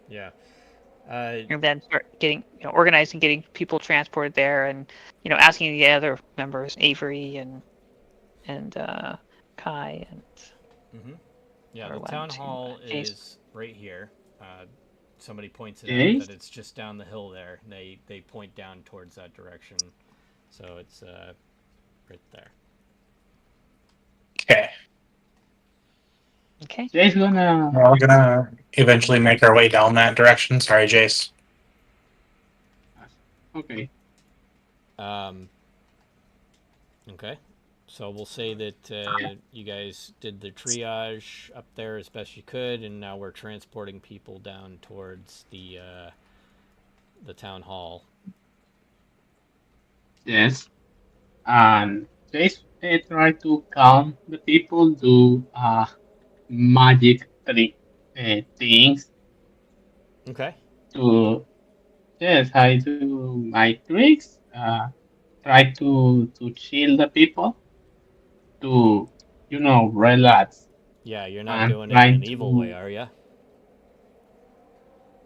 Yeah. Uh, and then start getting organizing, getting people transported there, and asking the other members, Avery and Kai and mm-hmm. Yeah, or the one town to hall Jason. is right here. Somebody points it out Yes. that it's just down the hill there. They point down towards that direction, so it's right there. Okay. Okay. Jay's gonna. We're gonna eventually make our way down that direction. Sorry, Jace. Okay. Um, okay, so we'll say that you guys did the triage up there as best you could, and now we're transporting people down towards the town hall. Yes. And Jay's try to calm the people, do magic things Okay. to. Yes, I do my tricks. Try to chill the people to relax Yeah, you're not and doing it in trying an evil way, to. are you?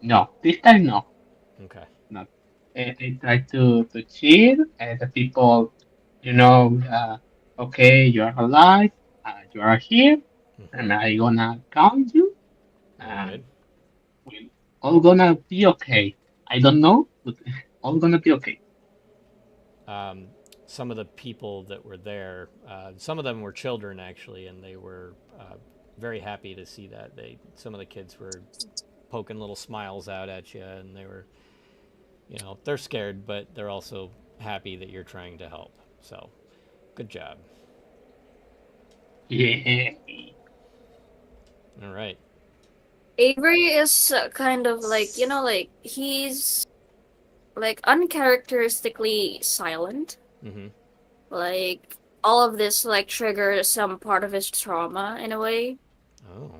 No, this time no, Okay. not. I try to chill and the people, you know, uh, okay, you are alive, you are here, Mm-hmm. and I gonna count you, Very and good. we all gonna be okay. I don't know, but all gonna be okay. um, some of the people that were there, some of them were children actually, and they were very happy to see that. Some of the kids were poking little smiles out at you, and they were, they're scared, but they're also happy that you're trying to help. So, good job. Yeah. All right. Avery is kind of like, like he's like uncharacteristically silent. Mm-hmm. Like all of this like triggers some part of his trauma in a way. Oh.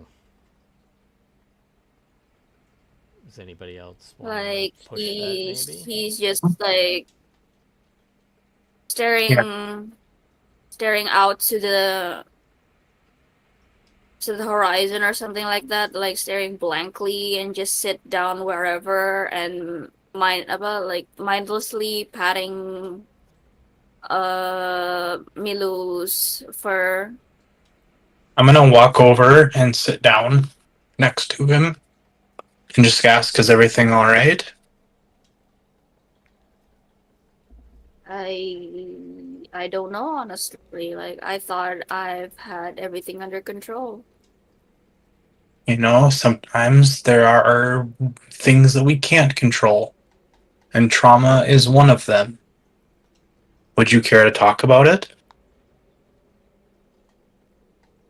Does anybody else want to Like push that? he's Maybe. he's just like Yeah. staring out to the horizon or something like that, like staring blankly and just sit down wherever and mindlessly patting Milu's fur. I'm gonna walk over and sit down next to him and just ask, "Is everything all right?" I don't know honestly. Like I thought I've had everything under control. Sometimes there are things that we can't control, and trauma is one of them. Would you care to talk about it?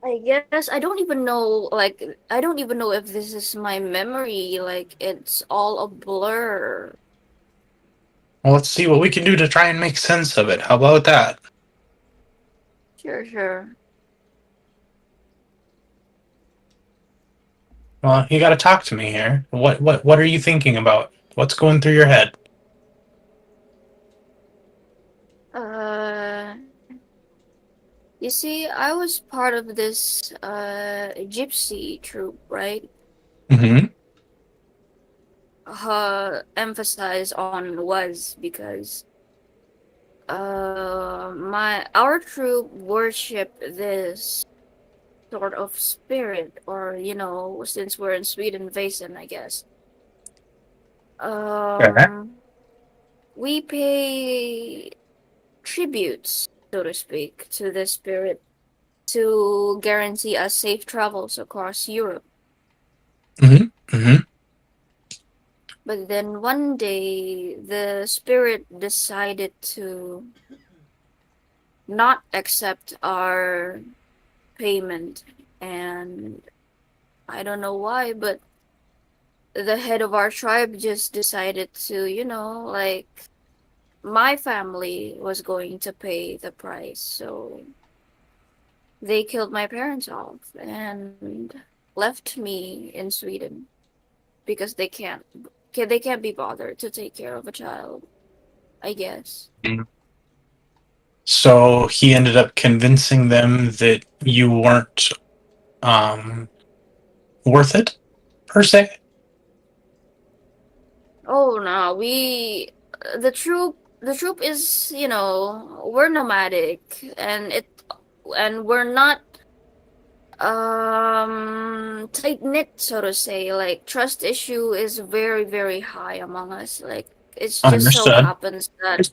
I guess I don't even know if this is my memory. Like it's all a blur. Well, let's see what we can do to try and make sense of it. How about that? Sure, sure. Well, you got to talk to me here. What are you thinking about? What's going through your head? Uh, you see, I was part of this gypsy troupe, right? Mm-hmm. Emphasize on was because my our troop worship this sort of spirit, or since we're in Sweden, Vasen, I guess. Okay. Um, we pay tributes, so to speak, to this spirit to guarantee us safe travels across Europe. Mm-hmm. Mm-hmm. But then one day, the spirit decided to not accept our payment. And I don't know why, but the head of our tribe just decided to, like, my family was going to pay the price. So they killed my parents off and left me in Sweden because they can't be bothered to take care of a child, I guess. So he ended up convincing them that you weren't um, worth it, per se. Oh no, the troop is, we're nomadic, and we're not tight knit, so to say. Like, trust issue is very, very high among us. Like, it's just so Understood. happens that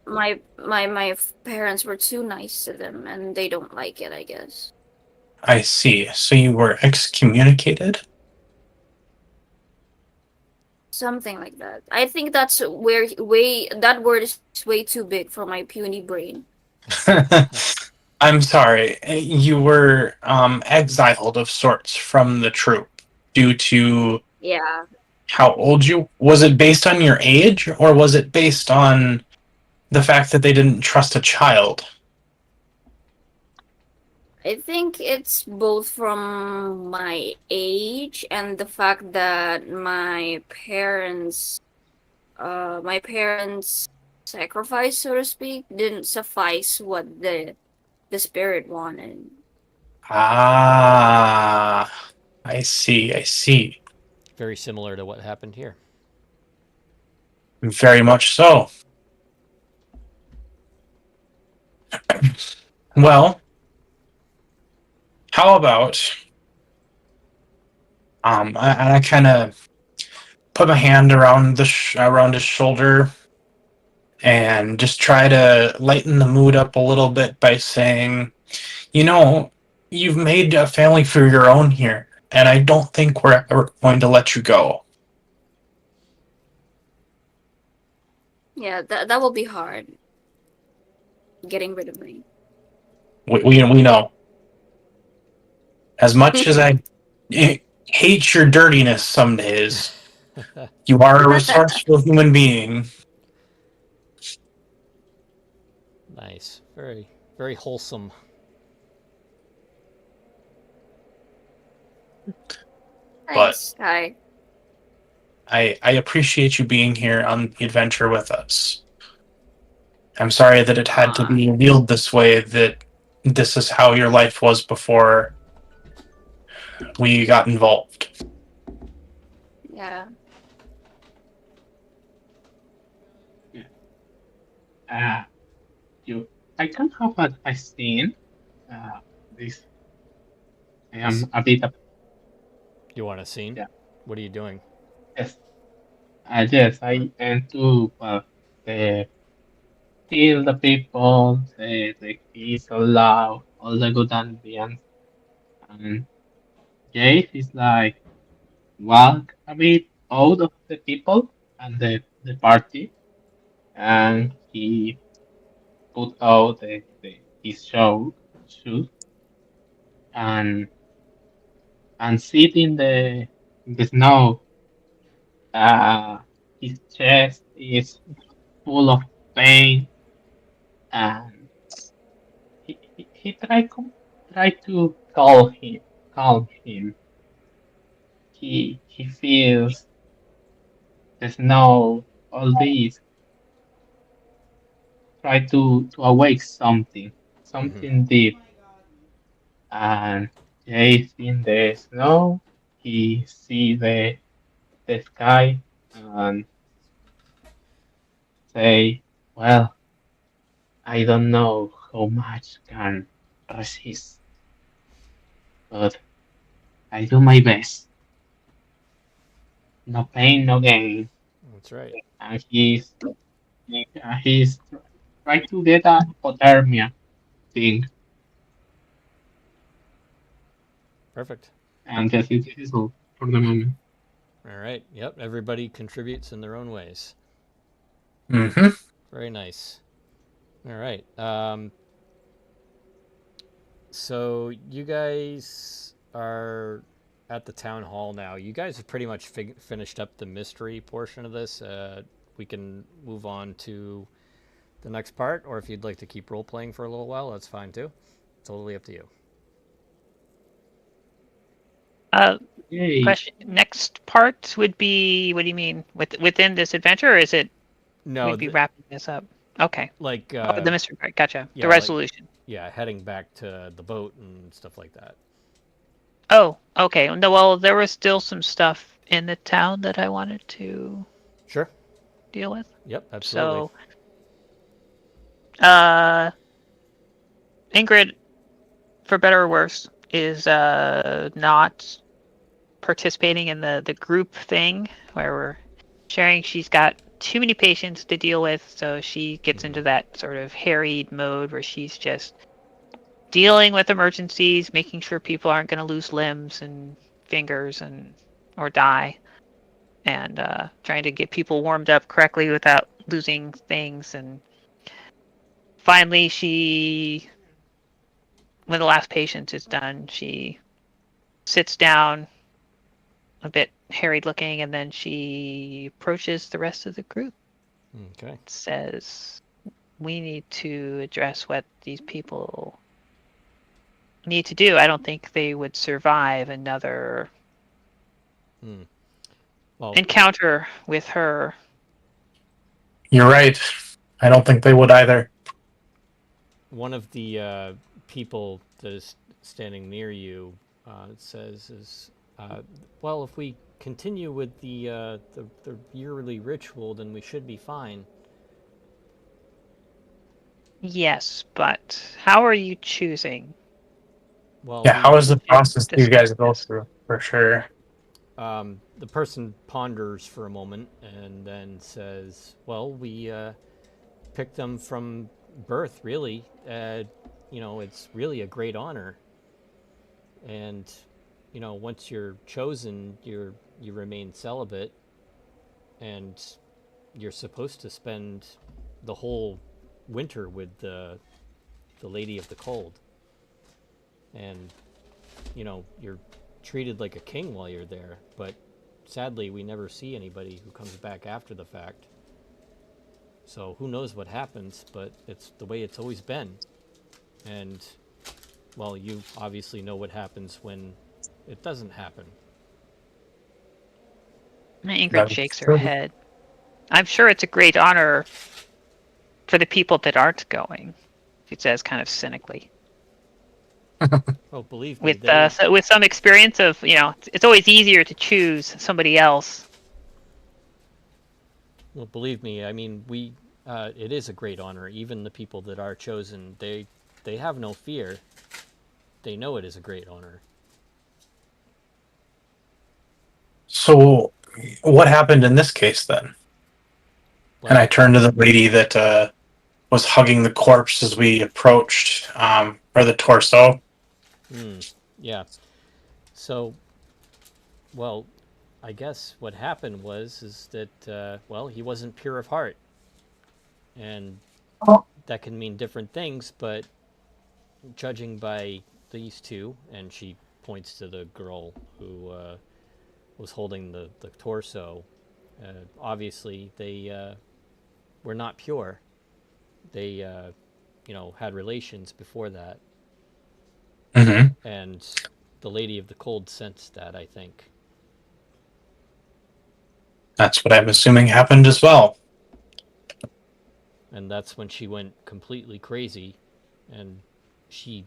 my parents were too nice to them, and they don't like it, I guess. I see. So you were excommunicated? Something like that. I think that's where way that word is way too big for my puny brain. I'm sorry. You were exiled of sorts from the troop due to Yeah. how old you was. It based on your age, or was it based on the fact that they didn't trust a child? I think it's both from my age and the fact that my parents sacrifice, so to speak, didn't suffice what the spirit wanted. Ah, I see. I see. Very similar to what happened here. Very much so. Well, how about I kind of put my hand around around his shoulder and just try to lighten the mood up a little bit by saying, you know, you've made a family for your own here, and I don't think we're ever going to let you go. Yeah, that will be hard, getting rid of me. We know. As much as I hate your dirtiness some days, you are a resourceful human being. Nice. Very, very wholesome. But Thanks. Hi. I appreciate you being here on the adventure with us. I'm sorry that it had to Uh, be revealed this way, that this is how your life was before we got involved. yeah. Yeah. Uh, you, I can have a scene. This I Yes. am a bit of You want a scene? yeah. What are you doing? Yes. Yes, I am to uh, kill the people, the kids allow all the good ambience, and Jace is like walk a bit out of the people and the party, and he put out his shoes and sit in the snow. Uh, his chest is full of pain, and he try to calm him. He feels the snow, all this, try to awake Mm-hmm. something deep, and Jace in the snow, he see the sky and say, well, I don't know how much can resist, but I do my best. No pain, no gain. That's right. And he's trying to get a hypothermia thing, Perfect. and this is all for the moment. All right. Yep. Everybody contributes in their own ways. Mm-hmm. Very nice. All right. So you guys are at the town hall now. You guys have pretty much finished up the mystery portion of this. We can move on to the next part, or if you'd like to keep role playing for a little while, that's fine too. Totally up to you. Yay. Question. Next part would be, what do you mean? Within this adventure, or is it No, we'd be wrapping this up? Okay. like Oh, the mystery part. Gotcha. The yeah, like resolution. yeah, heading back to the boat and stuff like that. Oh, okay. No, well, there was still some stuff in the town that I wanted to Sure. deal with. Yep. Absolutely. So, uh, Ingrid, for better or worse, is not participating in the group thing where we're sharing. She's got too many patients to deal with, so she gets into that sort of harried mode where she's just dealing with emergencies, making sure people aren't going to lose limbs and fingers and or die, and trying to get people warmed up correctly without losing things. And finally, when the last patient is done, she sits down, a bit harried looking, and then she approaches the rest of the group. Okay. Says, we need to address what these people need to do. I don't think they would survive another Well, encounter with her. You're right. I don't think they would either. one of the people that is standing near you says is, well, if we continue with the yearly ritual, then we should be fine. Yes, but how are you choosing? Well, Yeah, how is the Should process you discuss guys go this. through? For sure. the person ponders for a moment and then says, well, we pick them from birth, really. It's really a great honor. And, once you're chosen, you remain celibate, and you're supposed to spend the whole winter with the Lady of the Cold. And, you're treated like a king while you're there, but sadly, we never see anybody who comes back after the fact. So who knows what happens, but it's the way it's always been. And, well, you obviously know what happens when it doesn't happen. Ingrid That's shakes her true. head. I'm sure it's a great honor for the people that aren't going, she says kind of cynically. Oh, believe me, With some experience of, it's always easier to choose somebody else. well, believe me. I mean, it is a great honor. Even the people that are chosen, they have no fear. They know it is a great honor. So, what happened in this case then? And I Well, turned to the lady that was hugging the corpse as we approached, or the torso. yeah. So, well, I guess what happened is that well, he wasn't pure of heart, and that can mean different things. But judging by these two, and she points to the girl who was holding the torso. Obviously, they were not pure. They, had relations before that, Mm-hmm. and the Lady of the Cold sensed that. I think. That's what I'm assuming happened as well. And that's when she went completely crazy, and she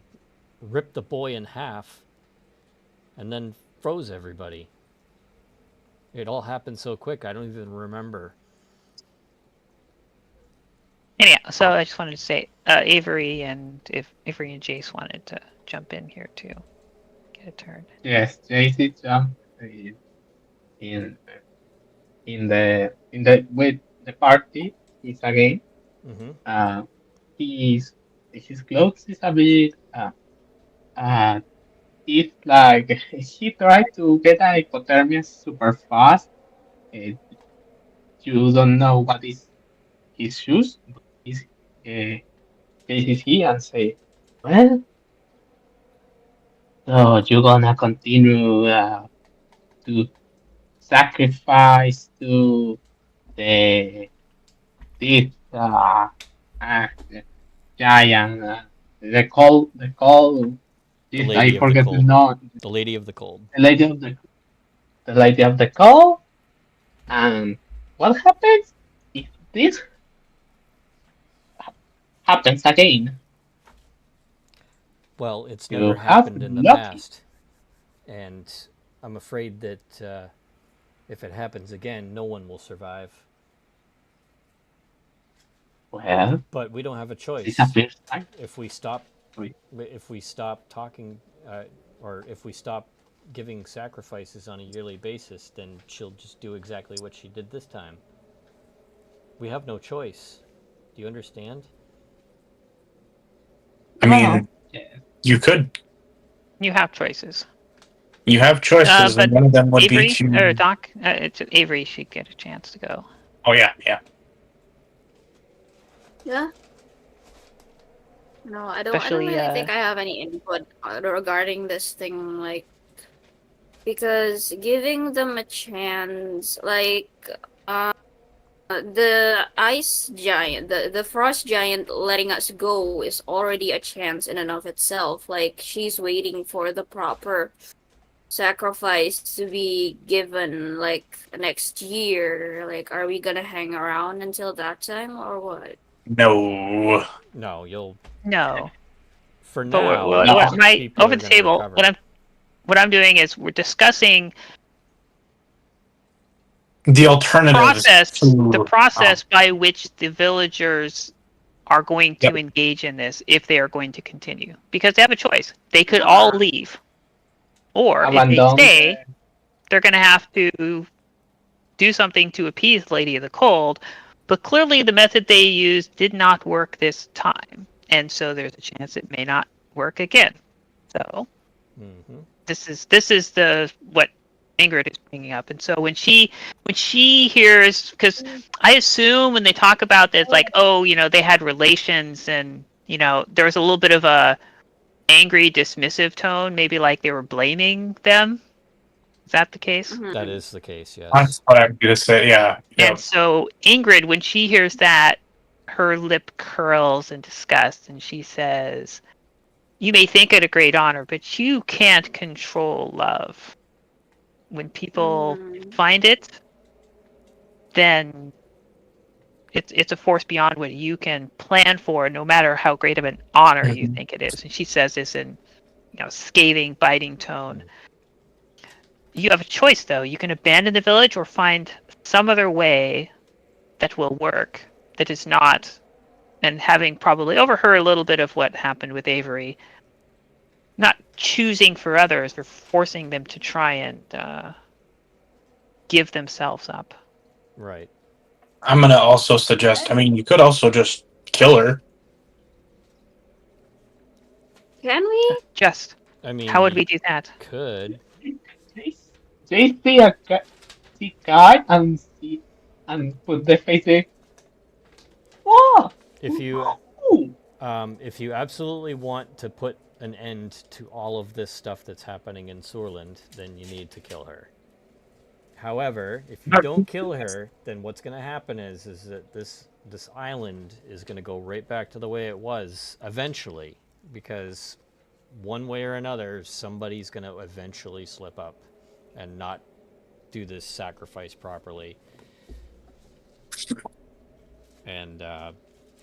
ripped the boy in half, and then froze everybody. It all happened so quick, I don't even remember. Anyhow, so I just wanted to say, Avery and Jace wanted to jump in here too, get a turn. Yes, JC jump in in the with the party. He's again. Mm-hmm. He's his clothes is a bit uh it's like he tried to get a hypothermia super fast. Uh, you don't know what is his shoes, but his cases he and say, well, so you're gonna continue to sacrifice to the this uh, giant the call The this I Lady of the forget the Cold. name, The Lady of the Cold. the lady of the lady of the call. And what happens if this happens again? Well, it's You never have to happened in be the lucky. past, and I'm afraid that if it happens again, no one will survive. Well, But we don't have a this is a choice. first time. If we stop, Sorry. if we stop talking, or if we stop giving sacrifices on a yearly basis, then she'll just do exactly what she did this time. We have no choice. Do you understand? I Well, mean, yes. you could. You have choices. You have choices, But and one of them would be Avery or to. Doc, it's Avery should get a chance to go. Oh yeah, yeah. Yeah. No, I don't Especially really think I have any input regarding this thing, like, because giving them a chance, like, the ice giant, the frost giant letting us go is already a chance in and of itself. Like, she's waiting for the proper sacrifice to be given, like, next year. Like, are we gonna hang around until that time or what? No. No, you'll. no. For But now, No. my people over are the going to table. recover. What I'm doing is we're discussing The alternatives the to. process by which the villagers are going Yep. to engage in this if they are going to continue, because they have a choice. They could all leave, or if they Abandon stay, they're going to have to do something to appease Lady of the Cold. But clearly, the method they used did not work this time, and so there's a chance it may not work again. So Mm-hmm. this is the what Ingrid is bringing up, and so when she hears, because I assume when they talk about this, like, oh, they had relations, and there was a little bit of a angry, dismissive tone, maybe like they were blaming them. Is that the case? That is the case, yes. That's what I'm gonna say. Yeah. And so Ingrid, when she hears that, her lip curls in disgust, and she says, "You may think it a great honor, but you can't control love. When people find it, then it's a force beyond what you can plan for, no matter how great of an honor you think it is." And she says this in scathing, biting tone. You have a choice, though. You can abandon the village or find some other way that will work, that is not, and having probably overheard a little bit of what happened with Avery, not choosing for others or forcing them to try and give themselves up. Right. I'm gonna also suggest. I mean, you could also just kill her. Can we? Just I mean, how would we do that? could. they see a see guy and see and put the face there. Oh, If you oh. if you absolutely want to put an end to all of this stuff that's happening in Surland, then you need to kill her. However, if you don't kill her, then what's going to happen is that this island is going to go right back to the way it was eventually, because one way or another, somebody's going to eventually slip up and not do this sacrifice properly. And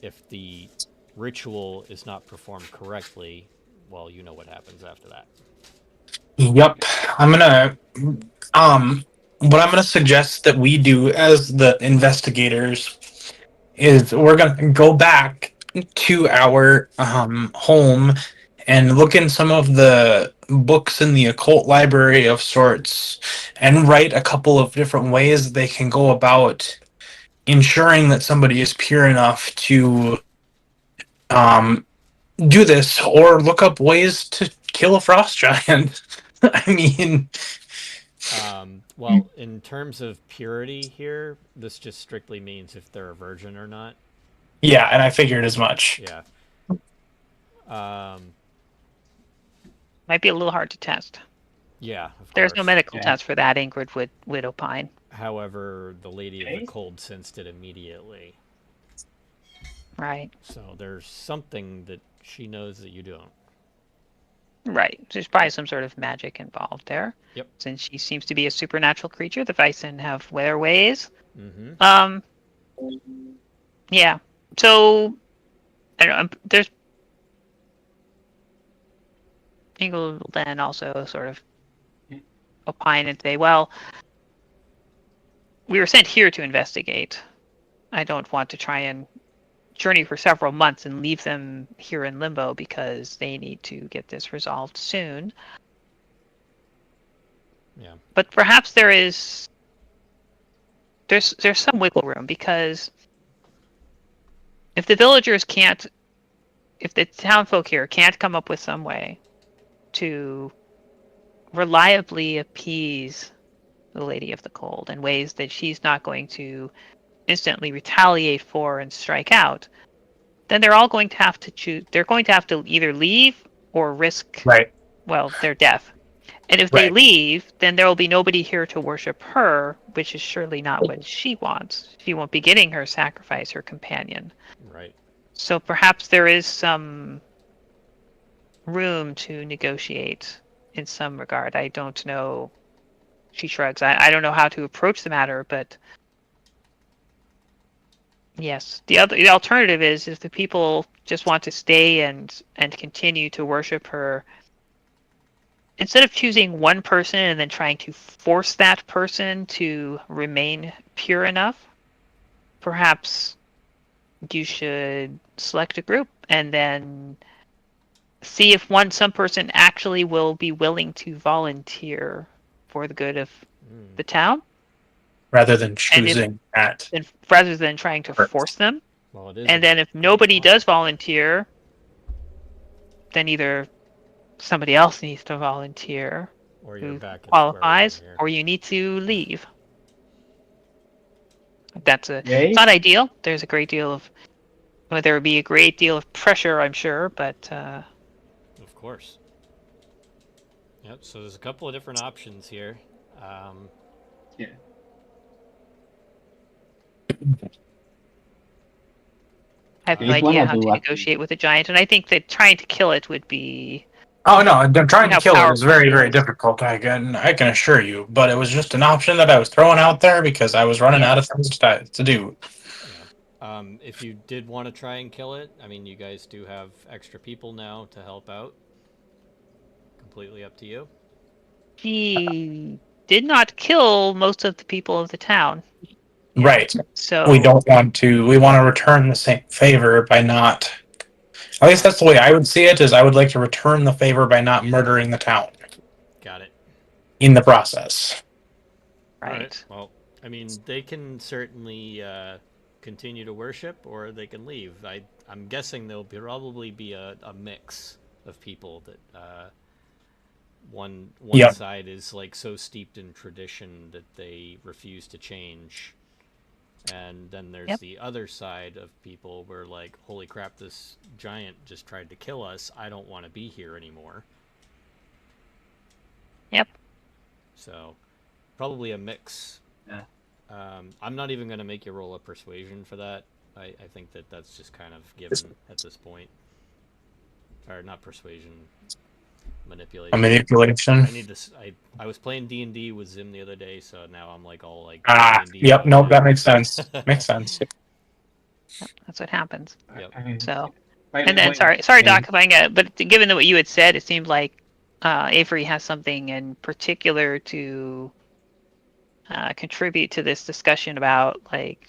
if the ritual is not performed correctly, well, you know what happens after that. Yep. I'm gonna. What I'm gonna suggest that we do as the investigators is we're gonna go back to our home and look in some of the books in the occult library of sorts and write a couple of different ways they can go about ensuring that somebody is pure enough to do this, or look up ways to kill a frost giant. I mean, Well, in terms of purity here, this just strictly means if they're a virgin or not. yeah, and I figured as much. Yeah. Might be a little hard to test. Yeah, of There's course. no medical Yeah. test for that, Ingrid would opine. However, the Lady of the Okay. Cold sensed it immediately. Right. So there's something that she knows that you don't. Right. There's probably some sort of magic involved there. Yep. Since she seems to be a supernatural creature, the Bison have their ways. Mm-hmm. Yeah. So I don't know. There's Ingle will then also sort of opine and say, well, we were sent here to investigate. I don't want to try and journey for several months and leave them here in limbo because they need to get this resolved soon. Yeah. But perhaps there's some wiggle room, because if the villagers can't, if the townfolk here can't come up with some way to reliably appease the Lady of the Cold in ways that she's not going to instantly retaliate for and strike out, then they're all going to have to choose. They're going to have to either leave or risk, Right. well, their death. And if they Right. leave, then there will be nobody here to worship her, which is surely not what she wants. She won't be getting her sacrifice, her companion. Right. So perhaps there is some room to negotiate in some regard. I don't know. She shrugs. I don't know how to approach the matter, but yes. The alternative is if the people just want to stay and continue to worship her, instead of choosing one person and then trying to force that person to remain pure enough, perhaps you should select a group and then see if some person actually will be willing to volunteer for the good of the town, Rather than choosing that. and rather than trying to force them. Well, it is. And then if nobody does volunteer, then either somebody else needs to volunteer or you're who back at qualifies, square one here. or you need to leave. It's Yay. not ideal. There's a great deal of, well, there would be a great deal of pressure, I'm sure, but Of course. Yep. So there's a couple of different options here. Yeah. I have no There's one idea or how to two, negotiate with a giant, and I think that trying to kill it would be. Oh no, trying to How kill it is powerful very, it very is. difficult. I can assure you. But it was just an option that I was throwing out there because I was running out of things to do. Yeah. If you did want to try and kill it, I mean, you guys do have extra people now to help out. Completely up to you. He did not kill most of the people of the town. Yeah. Right. So We don't want to. We want to return the same favor by not. At least that's the way I would see it. Is I would like to return the favor by not murdering the town Got it. in the process. Right. All right. Well, I mean, they can certainly continue to worship, or they can leave. I'm guessing there'll probably be a mix of people that one Yep. side is like so steeped in tradition that they refuse to change, and then there's the other side of people where like, holy crap, this giant just tried to kill us. I don't want to be here anymore. Yep. So probably a mix. Yeah. I'm not even going to make you roll a persuasion for that. I think that's just kind of given at this point. Or not persuasion, manipulation. A manipulation. I need this. I was playing D&D with Zim the other day, so now I'm like all like. D&D Yep. Nope. now. That makes sense. Makes sense. Yep, that's what happens. Yep. So, By and the then way, sorry, Doc, if I get, but given what you had said, it seemed like Avery has something in particular to contribute to this discussion about like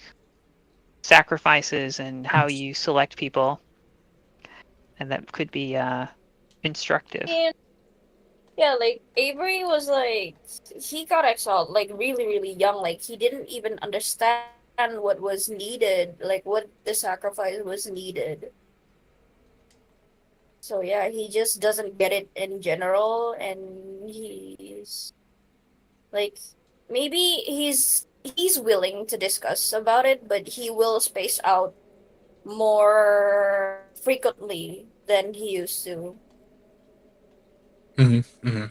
sacrifices and how you select people, and that could be instructive. And yeah, like Avery was like he got exiled like really, really young. Like he didn't even understand what was needed, like what the sacrifice was needed. So yeah, he just doesn't get it in general, and he's like, maybe he's willing to discuss about it, but he will space out more frequently than he used to. Hmm. Hmm.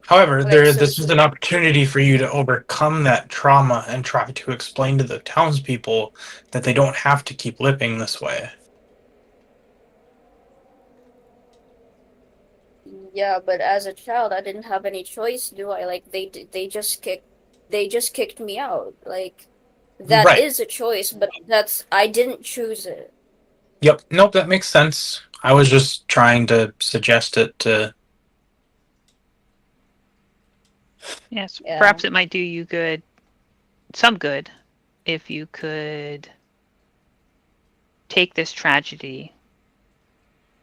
However, Like this is an opportunity for you to overcome that trauma and try to explain to the townspeople that they don't have to keep living this way. yeah, but as a child, I didn't have any choice, do I? Like they just kicked me out. Like that Right. is a choice, but that's I didn't choose it. Yep. Nope, that makes sense. I was just trying to suggest it to. Yes, Yeah. perhaps it might do you good, some good, if you could take this tragedy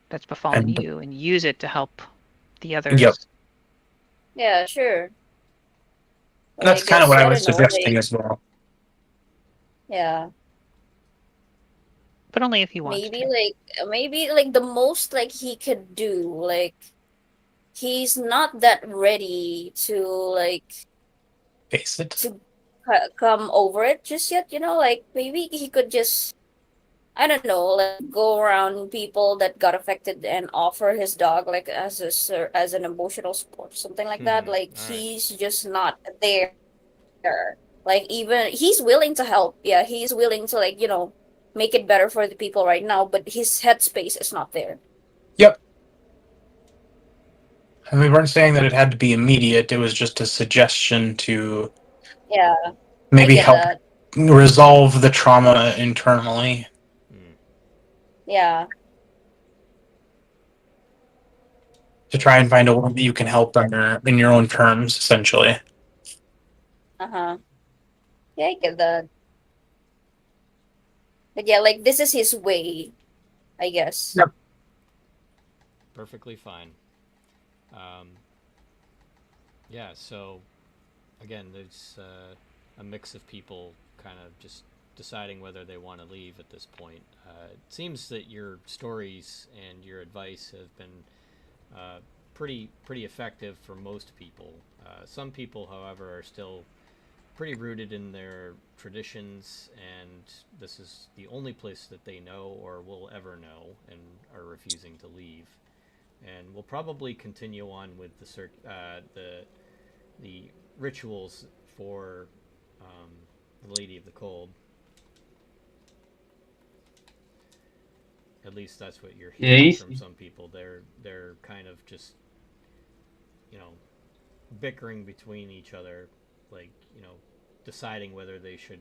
that's befallen And you and use it to help the yep. others. Yeah, sure. But I That's kind of guess what I I was don't know, suggesting like as well. yeah. But only if he wants Maybe to. like maybe like the most like he could do, like he's not that ready to like Face it. to come over it just yet, like maybe he could just, I don't know, like go around people that got affected and offer his dog like as as an emotional support, something like that. Hmm. Like All right. he's just not there. Like even he's willing to help. Yeah, he's willing to like, make it better for the people right now, but his headspace is not there. Yep. And we weren't saying that it had to be immediate. It was just a suggestion to Yeah, I maybe get help that. resolve the trauma internally Hmm. Yeah. to So try and find a way that you can help them in your own terms, essentially. Uh-huh. Yeah, I get that. But yeah, like this is his way, I guess. Yep. perfectly fine. Um, yeah. So again, there's a mix of people kind of just deciding whether they want to leave at this point. It seems that your stories and your advice have been uh, pretty effective for most people. Some people, however, are still pretty rooted in their traditions, and this is the only place that they know or will ever know, and are refusing to leave. And we'll probably continue on with the rituals for um, the Lady of the Cold. At least that's what you're hearing Yes. from some people. They're kind of just you know bickering between each other, like deciding whether they should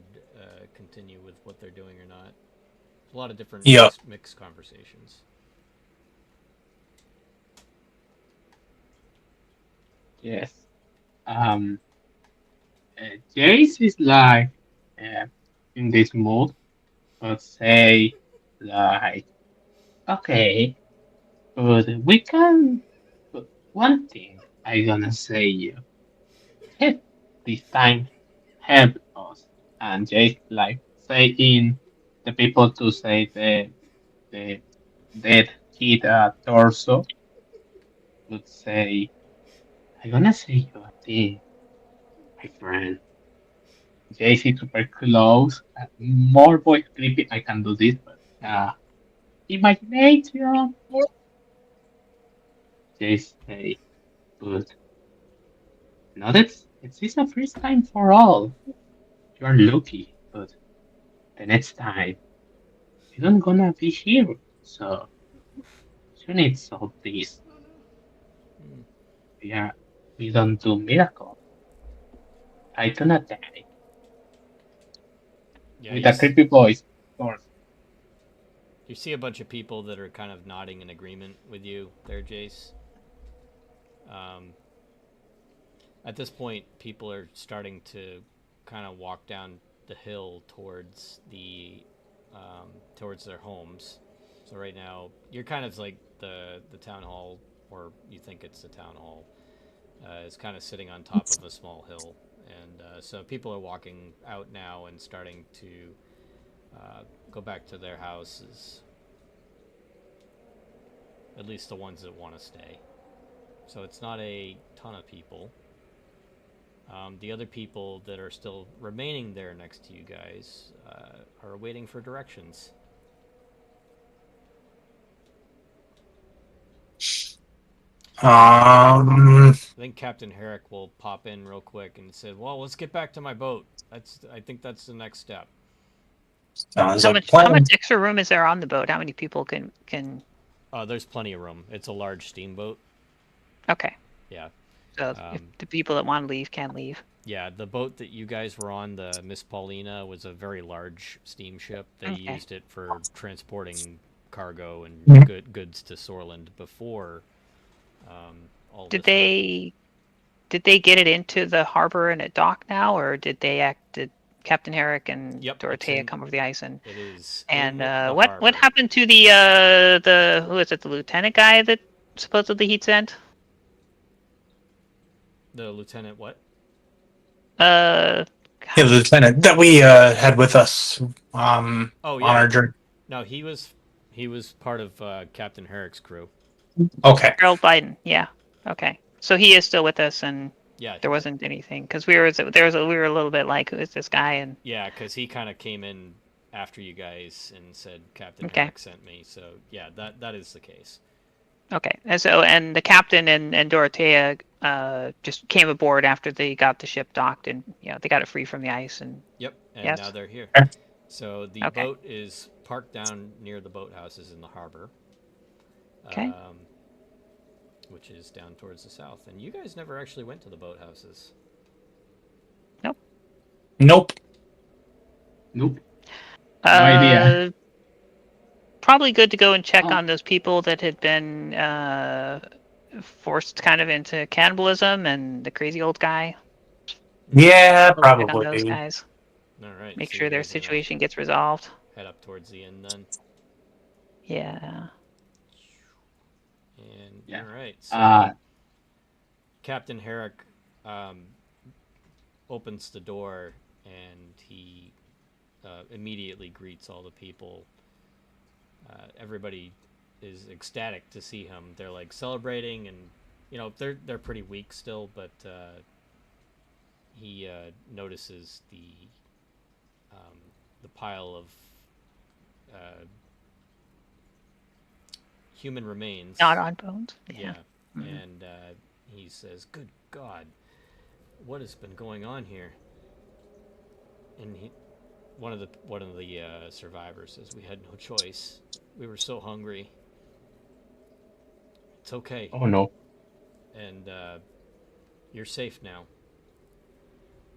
continue with what they're doing or not. A lot of different Yep. mixed conversations. Yes. Um, Jace is like uh, in this mood, but say like, okay, but we can. But one thing I gonna say you, help this time, help us. And Jace like saying the people to say the dead kid torso would say, I gonna say you a thing, my friend. JC super close, more voice creepy. I can do this, but imagination. JC, but not it's is a first time for all. You are lucky, but the next time you don't gonna be here. So you need to solve this. Hmm. Yeah, we don't do miracle. I do not die Yeah, with a creepy voice, of course. you see a bunch of people that are kind of nodding in agreement with you there, Jace. Um, at this point, people are starting to kind of walk down the hill towards their homes. So right now, you're kind of like the town hall, or you think it's the town hall, is kind of sitting on top of a small hill, and so people are walking out now and starting to go back to their houses. at least the ones that want to stay. So it's not a ton of people. The other people that are still remaining there next to you guys are waiting for directions. Um, I think Captain Herrick will pop in real quick and say, "Well, let's get back to my boat. I think that's the next step." sounds How like a much plan. extra room is there on the boat? How many people can There's plenty of room. It's a large steamboat. Okay. Yeah. So if the people that want to leave can leave. Yeah, the boat that you guys were on, the Miss Paulina, was a very large steamship. They Okay. used it for transporting cargo and Mhm. goods to Sorland before all Did this happened. they get it into the harbor and at dock now, or did Captain Herrick and Yep, Dorothea come over the ice and it is and in the what harbor. happened to the who is it, the lieutenant guy that supposedly he'd sent? The lieutenant, what? Uh, Yeah, the lieutenant that we had with us Oh on yeah, our journey. no, he was part of Captain Herrick's crew. Okay. Harold Biden. Yeah. Okay. So he is still with us, and Yeah, there wasn't anything because we were we were a little bit like, who is this guy? And yeah, because he kind of came in after you guys and said Captain okay. Herrick sent me. So yeah, that is the case. Okay, and the captain and Dorothea just came aboard after they got the ship docked, and they got it free from the ice. And Yep, and now yes, they're here. Okay. So the okay, boat is parked down near the boathouses in the harbor, okay. um, which is down towards the south. And you guys never actually went to the boathouses. Nope. Nope. Nope. No idea. Probably good to go and check Oh, on those people that had been forced kind of into cannibalism, and the crazy old guy. Yeah, Go check on those probably. guys. All right, Make so you sure their guys are gonna situation gets resolved. head up towards the inn then. Yeah. And yeah. all right, Uh, so Captain Herrick um, opens the door and he immediately greets all the people. Everybody is ecstatic to see him. They're like celebrating, and they're pretty weak still, but he notices the pile of uh, human remains. Not on bones. Yeah, Mhm. and he says, "Good God, what has been going on here?" And one of the survivors says, "We had no choice. We were so hungry. It's okay, oh no. and you're safe now."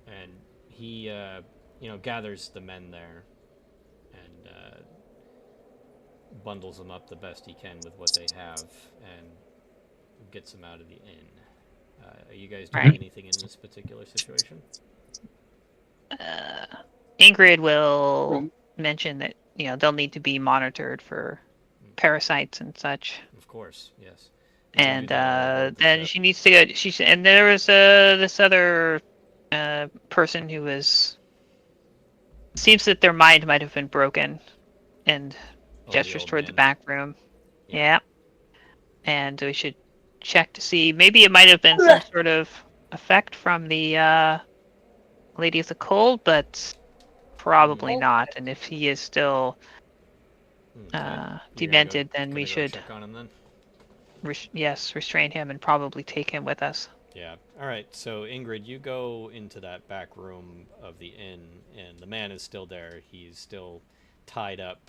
And he, gathers the men there and bundles them up the best he can with what they have and gets them out of the inn. Are you guys doing Right. anything in this particular situation? Uh, Ingrid will From mention that they'll need to be monitored for parasites and such, Of course, yes. You can do and that all aboard the then ship. she needs to go. And there was this other person who was. Seems that their mind might have been broken, and Oh, the gestures old toward the man. back room. Yeah. Yeah, and we should check to see. Maybe it might have been some sort of effect from the Lady of the Cold, but probably not. And if he is still Okay. demented, then we Gonna go should check on him then. restrain him and probably take him with us. Yeah. All right. So Ingrid, you go into that back room of the inn, and the man is still there. He's still tied up,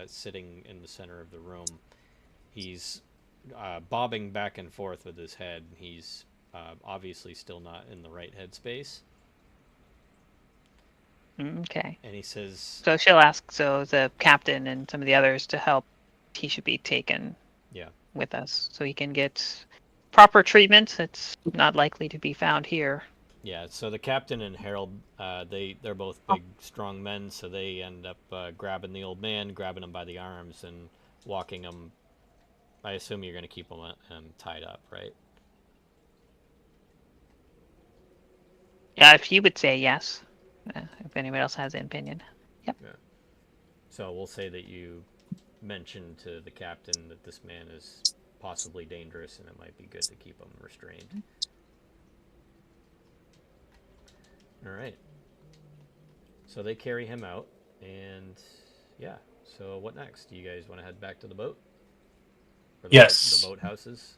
sitting in the center of the room. He's bobbing back and forth with his head. He's obviously still not in the right headspace. Okay. And he says, So she'll ask the captain and some of the others to help. He should be taken "Yeah, with us so he can get proper treatment. It's not likely to be found here. yeah." So the captain and Harold, they're both big, strong men. So they end up grabbing the old man, grabbing him by the arms, and walking him. I assume you're going to keep him tied up, right? Yeah, if you would say yes. If anyone else has an opinion. Yep. Yeah. So we'll say that you mention to the captain that this man is possibly dangerous and it might be good to keep him restrained. All right. So they carry him out, and yeah. So what next? Do you guys want to head back to the boat? Or Yes. the boat houses?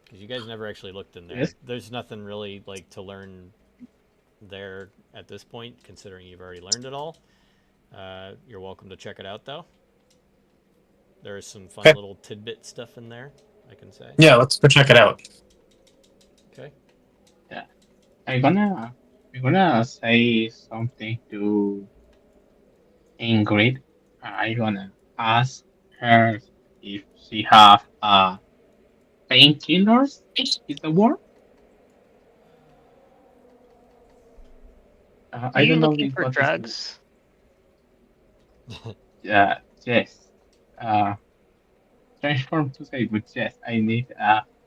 Because you guys never actually looked in there. Yes. There's nothing really like to learn there at this point, considering you've already learned it all. You're welcome to check it out, though. There is some fun Okay. little tidbit stuff in there, I can say. Yeah, let's go check it out. Okay. Yeah. I'm gonna say something to Ingrid. I'm gonna ask her if she have painkillers. Is the word? Are I you don't know looking for what is. drugs? Yes. Uh, transform to say, but yes, I need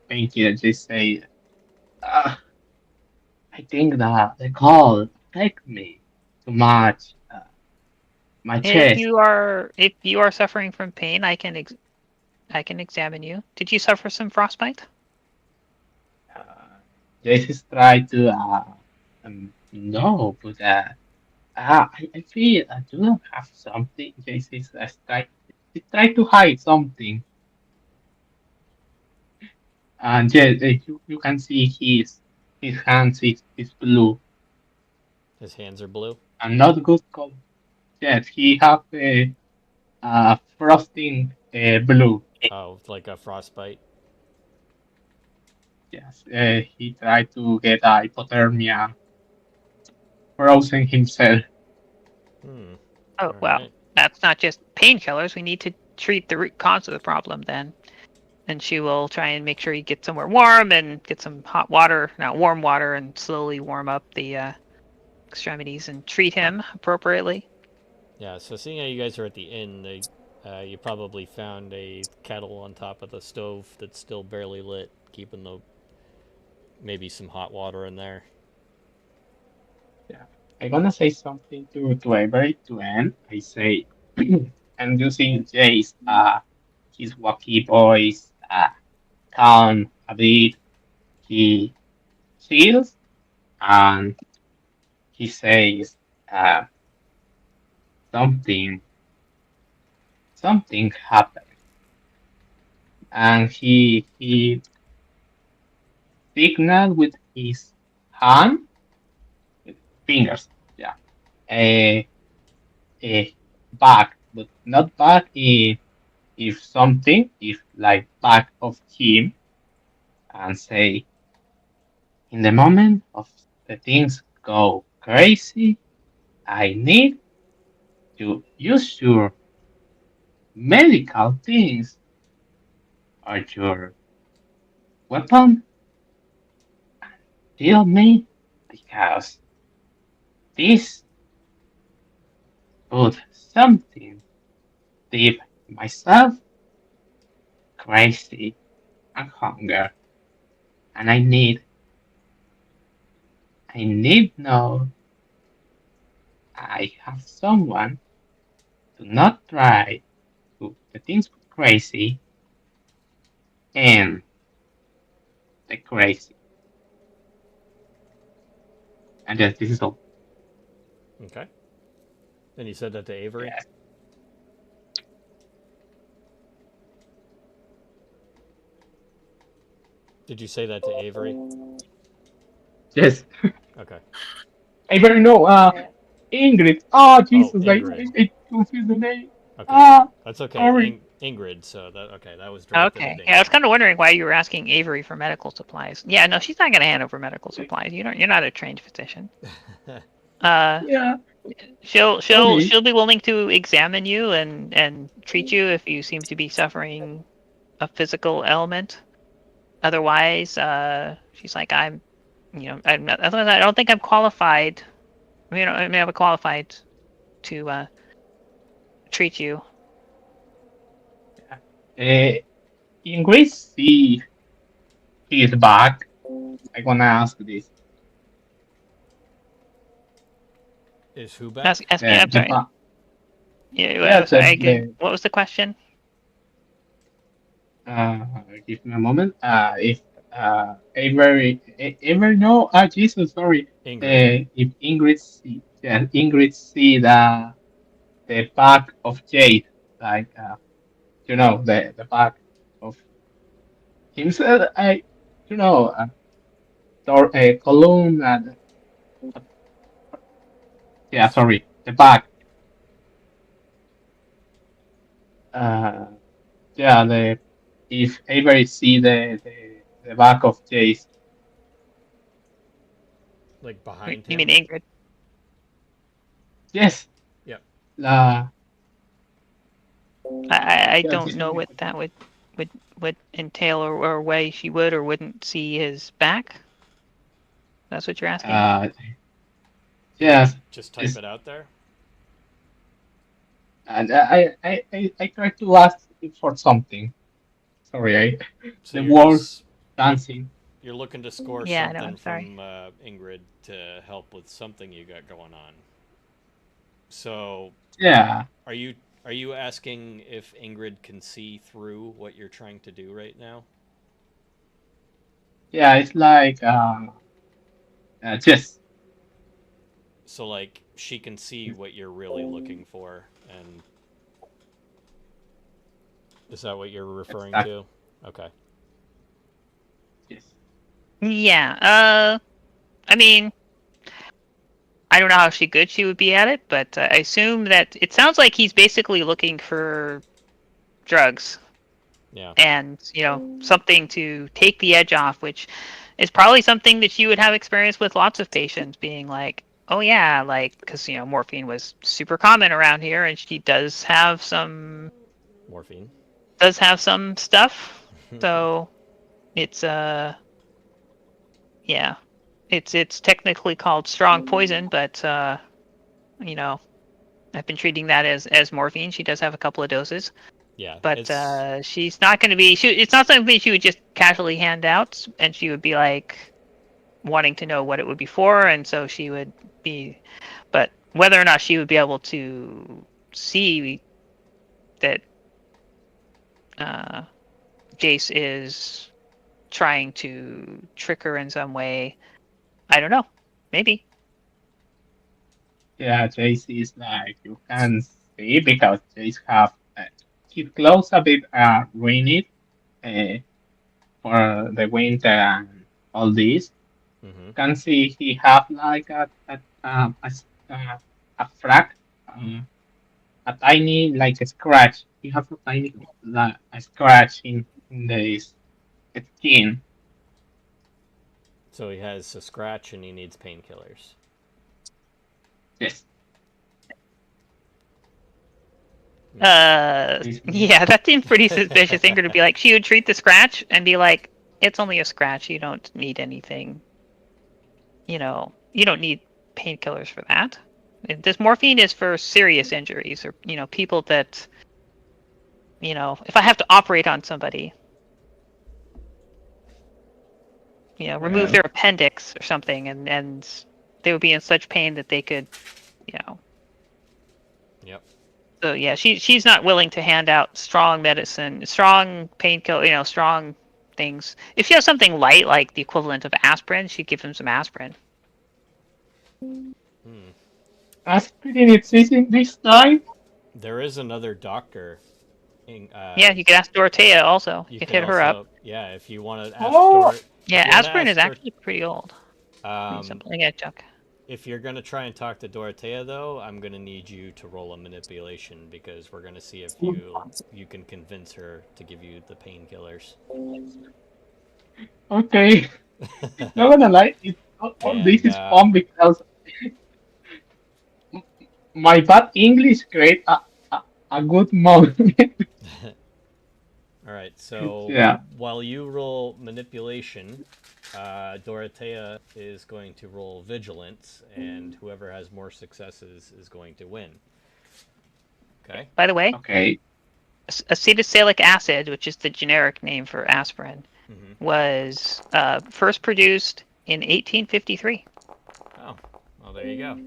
painkiller. Just say, uh, I think that the cold affect me too much. My chest. If you are suffering from pain, I can examine you. Did you suffer some frostbite? Uh, just try to no, but I feel I do not have something. Jesus, try to hide something, and yes, you can see his hands is blue His hands are blue. and not good color. Yes, he have a frosting blue. Oh, like a frostbite. Yes, he tried to get hypothermia, frozen himself. Hmm. Oh, All well, right. that's not just painkillers. We need to treat the root cause of the problem then. And she will try and make sure you get somewhere warm and get some hot water, not warm water, and slowly warm up the extremities and treat him appropriately. Yeah. So seeing how you guys are at the inn, you probably found a kettle on top of the stove that's still barely lit, keeping the maybe some hot water in there. Yeah, I'm gonna say something to Avery to end. I say, I'm using Jay's his wacky voice, calm a bit. He chills and he says, uh, something something happened, and he signaled with his hand, with fingers. Yeah, a a back, but not back in if something, if like back of him, and say, in the moment of the things go crazy, I need to use your medical things or your weapon, heal me, because this put something deep in myself, crazy and hunger, and I need know I have someone to not try to the things crazy and the crazy. And yes, this is all. Okay. And you said that to Avery. Yes. Did you say that to Avery? Yes. Okay. I very know. Ingrid. Oh, Oh, Jesus. Ingrid. I confused the name. Okay. Ah, That's okay. sorry. Ingrid. So that okay. That was directed at Okay. Yeah, I was Ingrid. kind of wondering why you were asking Avery for medical supplies. Yeah, no, she's not going to hand over medical supplies. You're not a trained physician. Uh, Yeah, sorry. she'll be willing to examine you and treat you if you seem to be suffering a physical ailment. Otherwise, she's like, I'm not. Otherwise, I don't think I'm qualified. I mean, I'm qualified to treat you. Yeah. Ingrid, see, he is back. I wanna ask this. Is who back? Ask me. I'm The sorry. ba- Yeah, sorry, what was the question? Give me a moment. If ever no, Jesus, sorry. Ingrid. If Ingrid see, yeah, Ingrid see the back of Jade, like the back of himself. You know, column and yeah, sorry, the back. Uh, yeah, the if Avery see the back of Jade, Like behind You mean him? Ingrid? yes, Yep. la I yeah, don't this is know my what question. that would entail or way she would or wouldn't see his back. That's what you're asking? Uh, yes, Just type it's, it out there. and I tried to ask for something. Sorry, So the you're word just dancing. you're looking to score Yeah, no, something I'm sorry. from Ingrid to help with something you got going on. So Yeah, are you asking if Ingrid can see through what you're trying to do right now? yeah, it's like yes, So like she can see what you're really looking for, and is that what you're referring exactly. to? Okay. Yes, Yeah. I mean, I don't know how good she would be at it, but I assume that it sounds like he's basically looking for drugs Yeah. and something to take the edge off, which is probably something that you would have experience with lots of patients being like, oh yeah, like because morphine was super common around here, and she Morphine. does have some stuff, so it's yeah, it's technically called strong poison, but you know I've been treating that as morphine. She does have a couple of doses, Yeah. but It's she's not going to be. It's not something she would just casually hand out, and she would be like wanting to know what it would be for, and so she would be. But whether or not she would be able to see that uh, Jace is trying to trick her in some way, I don't know. Maybe. yeah. Jace is like you can see because Jace have his clothes a bit rainy uh, for the winter and all this. mm-hmm. Can see he have like a frack, um, a tiny like a scratch. He has a tiny like a scratch in the skin. So he has a scratch and he needs painkillers. Yes, this means Yeah, that seems pretty suspicious. Ingrid would be like, she would treat the scratch and be like, it's only a scratch. You don't need anything. You don't need painkillers for that. This morphine is for serious injuries or, people that, if I have to operate on somebody, remove well, their appendix or something, and they would be in such pain that they could, you know. Yep. So yeah, she's not willing to hand out strong medicine, strong painkiller, strong things. If she has something light like the equivalent of aspirin, she'd give him some aspirin. Hmm. aspirin is using this time. There is another doctor. Yeah, you could ask Dorothea also. You You could could hit her up. also, yeah, if you want to ask Oh, Yeah, if you want to aspirin is ask actually pretty old. I mean, um, something like junk. if you're gonna try and talk to Dorothea though, I'm gonna need you to roll a manipulation because we're gonna see if you can convince her to give you the painkillers. okay. Not gonna lie, all this And is fun because my bad English create a good moment. all right, so Yeah. while you roll manipulation, Dorothea is going to roll vigilance, and whoever has more successes is going to win. Okay. By the way, Okay. acetylsalic acid, which is the generic name for aspirin, Mm-hmm. was first produced in 1853. Oh, well, there you go.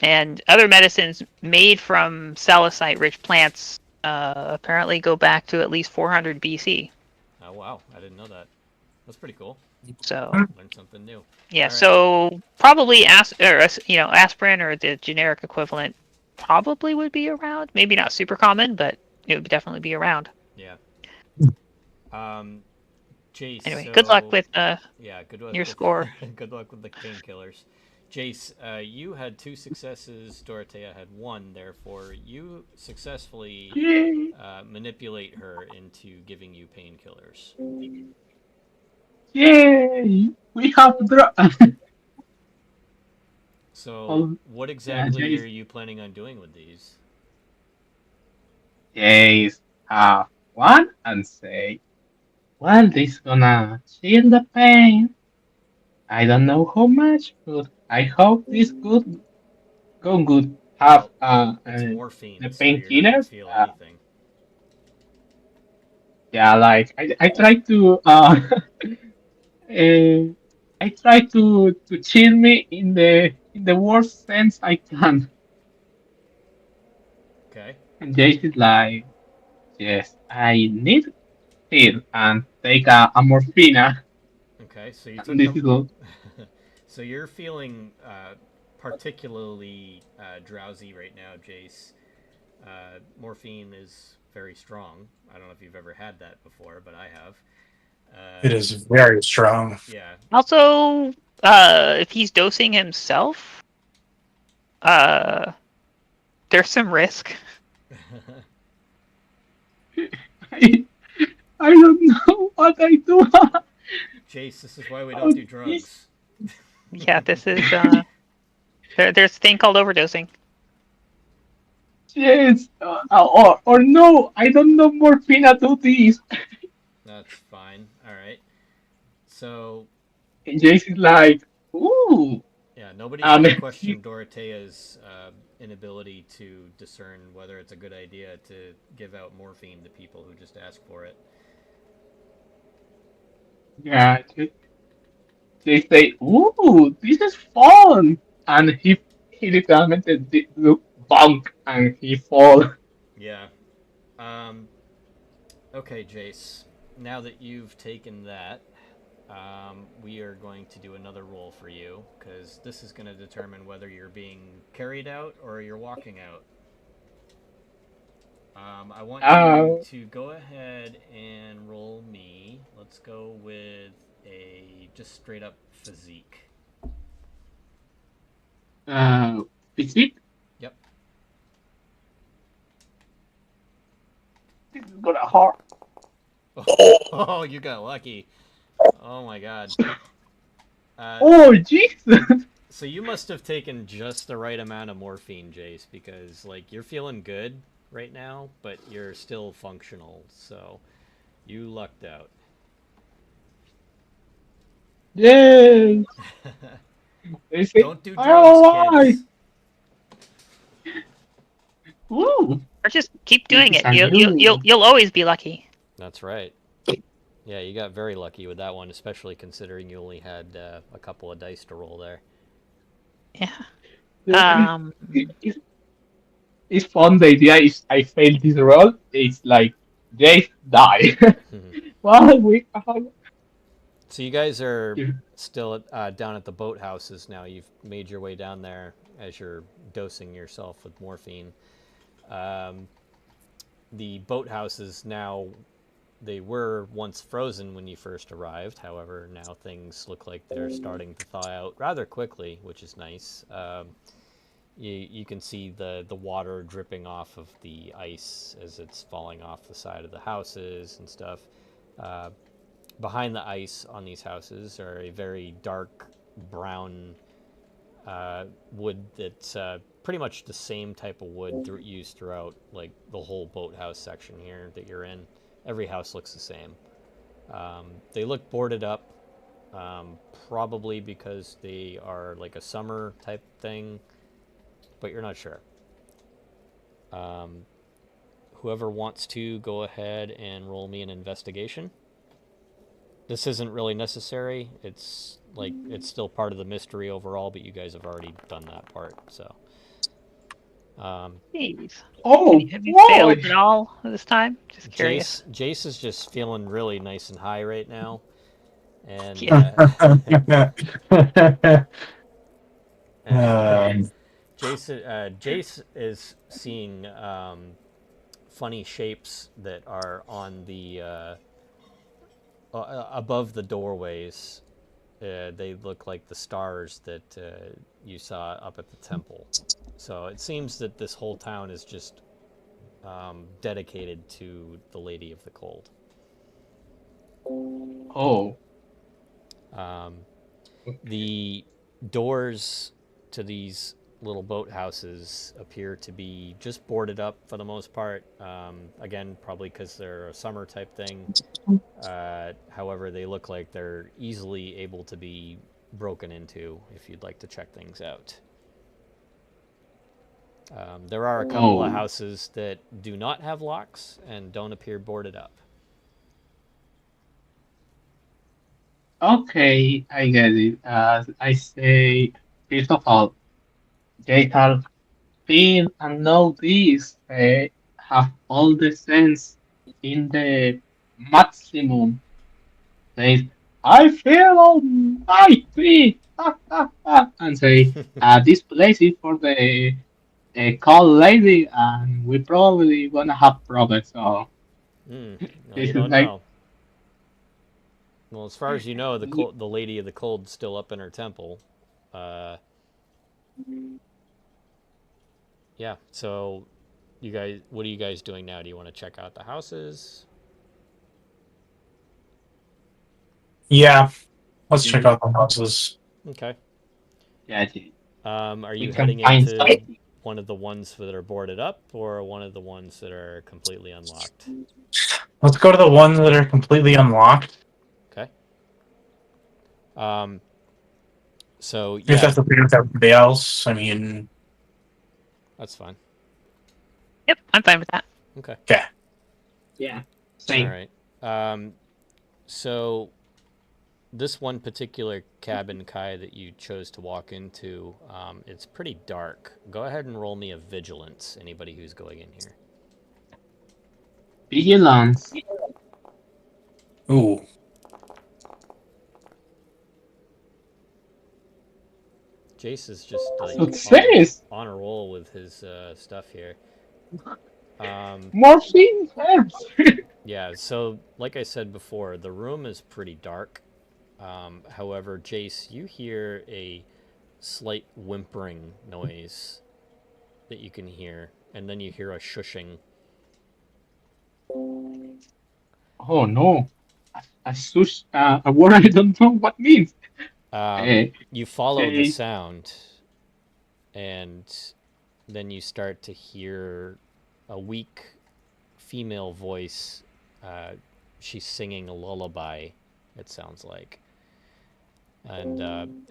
And other medicines made from salicite-rich plants apparently go back to at least 400 BC. Oh wow, I didn't know that. That's pretty cool. So Learned something new. yeah, All right. so probably aspirin or the generic equivalent probably would be around. Maybe not super common, but it would definitely be around. Yeah. Jace. Anyway, So good luck with yeah, good luck your with score. good luck with the painkillers. Jace, you had 2 successes. Dorothea had 1. Therefore, you successfully Yay! manipulate her into giving you painkillers. Yay! We have So, oh, what yeah, exactly are you planning on doing with these? Jace have one and say, well, this gonna chill the pain. I don't know how much, but I hope this good have Well, it's the morphine, so you're not gonna painkillers. feel anything. Yeah, like I try to uh, I try to chill me in the worst sense I can. Okay. And Jace is like, yes, I need chill and take a morphina. Okay. So you And took this them. is all. So you're feeling particularly drowsy right now, Jace. Morphine is very strong. I don't know if you've ever had that before, but I have. It is very strong. Yeah. Also, if he's dosing himself, uh, there's some risk. I, I don't know what I do. Jace, this is why we How don't do this drugs. Yeah, this is there's a thing called overdosing. yes, or no, I don't know morphina do this. That's fine. All right. So, And Jace is like, ooh, yeah, nobody's and going to he, question Dorothea's inability to discern whether it's a good idea to give out morphine to people who just ask for it. yeah, they say, ooh, this is fun, and he literally do bonk and he fall. Yeah. Um, okay, Jace. Now that you've taken that, we are going to do another roll for you because this is going to determine whether you're being carried out or you're walking out. I want you Uh, to go ahead and roll me. Let's go with a just straight up physique. physique. Yep. This is gonna hurt. Oh, you got lucky. Oh my god. Oh, Jesus! So you must have taken just the right amount of morphine, Jace, because like you're feeling good right now, but you're still functional. So you lucked out. Yes! They say, Don't do I'm drugs, alive! kids. Ooh, Or just keep this doing is it. a You'll always be lucky. That's right. Yeah, you got very lucky with that one, especially considering you only had a couple of dice to roll there. Yeah. it's, it's fun. The idea is I failed this roll. It's like, Jace, die. Well, we have... So you guys are still down at the boathouses now. You've made your way down there as you're dosing yourself with morphine. Um, the boathouses now, they were once frozen when you first arrived. However, now things look like they're starting to thaw out rather quickly, which is nice. You can see the water dripping off of the ice as it's falling off the side of the houses and stuff. Uh, Behind the ice on these houses are a very dark brown wood that's pretty much the same type of wood used throughout like the whole boathouse section here that you're in. Every house looks the same. They look boarded up, probably because they are like a summer type thing, but you're not sure. Whoever wants to go ahead and roll me an investigation. This isn't really necessary. It's like it's still part of the mystery overall, but you guys have already done that part. So Jeez. Oh Have you boy! failed at all this time? Just curious. Jace is just feeling really nice and high right now, and Yeah. and Um, Jace is seeing funny shapes that are on the above the doorways. They look like the stars that you saw up at the temple. So it seems that this whole town is just dedicated to the Lady of the Cold. Oh, The doors to these little boathouses appear to be just boarded up for the most part. Again, probably because they're a summer type thing. However, they look like they're easily able to be broken into if you'd like to check things out. There are a couple of oh. houses that do not have locks and don't appear boarded up. Okay, I get it. I say, first of all, they have been and know this. They have all the sense in the maximum. Says, I feel almighty! And say, this place is for the call lady, and we probably gonna have problems. So No, this you is don't like, know. Well, as far as you know, the Lady of the Cold's still up in her temple. Uh, yeah. So, you guys, what are you guys doing now? Do you want to check out the houses? yeah, let's check mm, out the houses. Okay. yeah, Are we you can heading find into something. one of the ones that are boarded up, or one of the ones that are completely unlocked? Let's go to the ones that are completely unlocked. Okay. Um. So If yeah, that's okay with everybody else, I mean, that's fine. Yep, I'm fine with that. Okay. okay. Yeah, All same. right. Um. So this one particular cabin, Kai, that you chose to walk into, it's pretty dark. Go ahead and roll me a vigilance. Anybody who's going in here. Vigilance. Ooh, Jace is just like Success! on a roll with his stuff here. Um, Morphine helps! yeah. So like I said before, the room is pretty dark. However, Jace, you hear a slight whimpering noise that you can hear, and then you hear a shushing. Oh no. A word I don't know what means. Uh, You follow the Chase. sound, and then you start to hear a weak female voice. Uh, she's singing a lullaby, it sounds like. And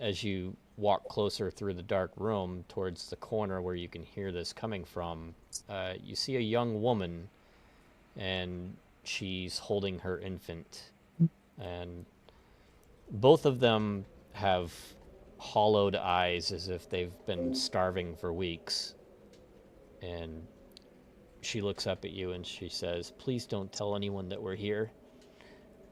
as you walk closer through the dark room towards the corner where you can hear this coming from, you see a young woman, and she's holding her infant. And both of them have hollowed eyes as if they've been starving for weeks. And she looks up at you and she says, "Please don't tell anyone that we're here.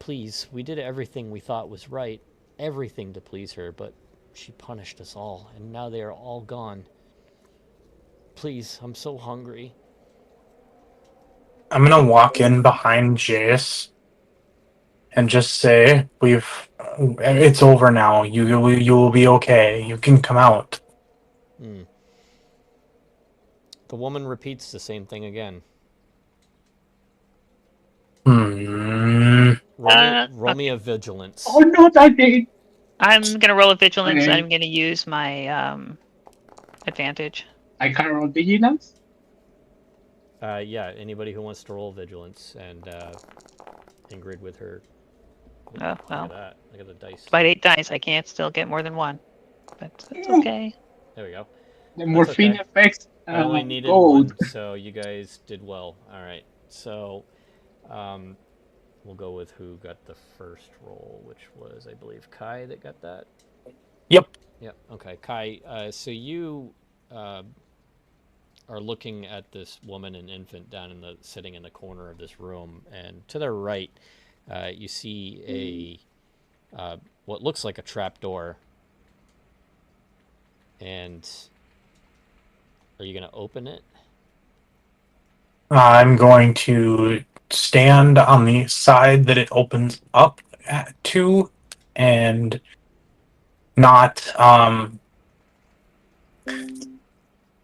Please, we did everything we thought was right, everything to please her, but she punished us all, and now they are all gone. Please, I'm so hungry." I'm gonna walk in behind Jace and just say, it's over now. You will be okay. You can come out." Hmm. The woman repeats the same thing again. Hmm. Roll me Okay. a Oh vigilance. no, that did. I'm gonna roll a vigilance. Okay, I'm gonna use my advantage. I can roll vigilance. Yeah, anybody who wants to roll vigilance, and Ingrid with her. Oop, Oh look at well, that. Look at the dice. despite 8 dice, I can't still get more than one, but that's Mm, okay. There we go. the That's morphine okay. effects. I only needed Gold. one, so you guys did well. All right. So um, we'll go with who got the first roll, which was, I believe, Kai that got that. Yep. Yep. Okay, Kai. So you uh, are looking at this woman and infant sitting in the corner of this room, and to their right, you see what looks like a trap door. And are you going to open it? I'm going to stand on the side that it opens up to, and not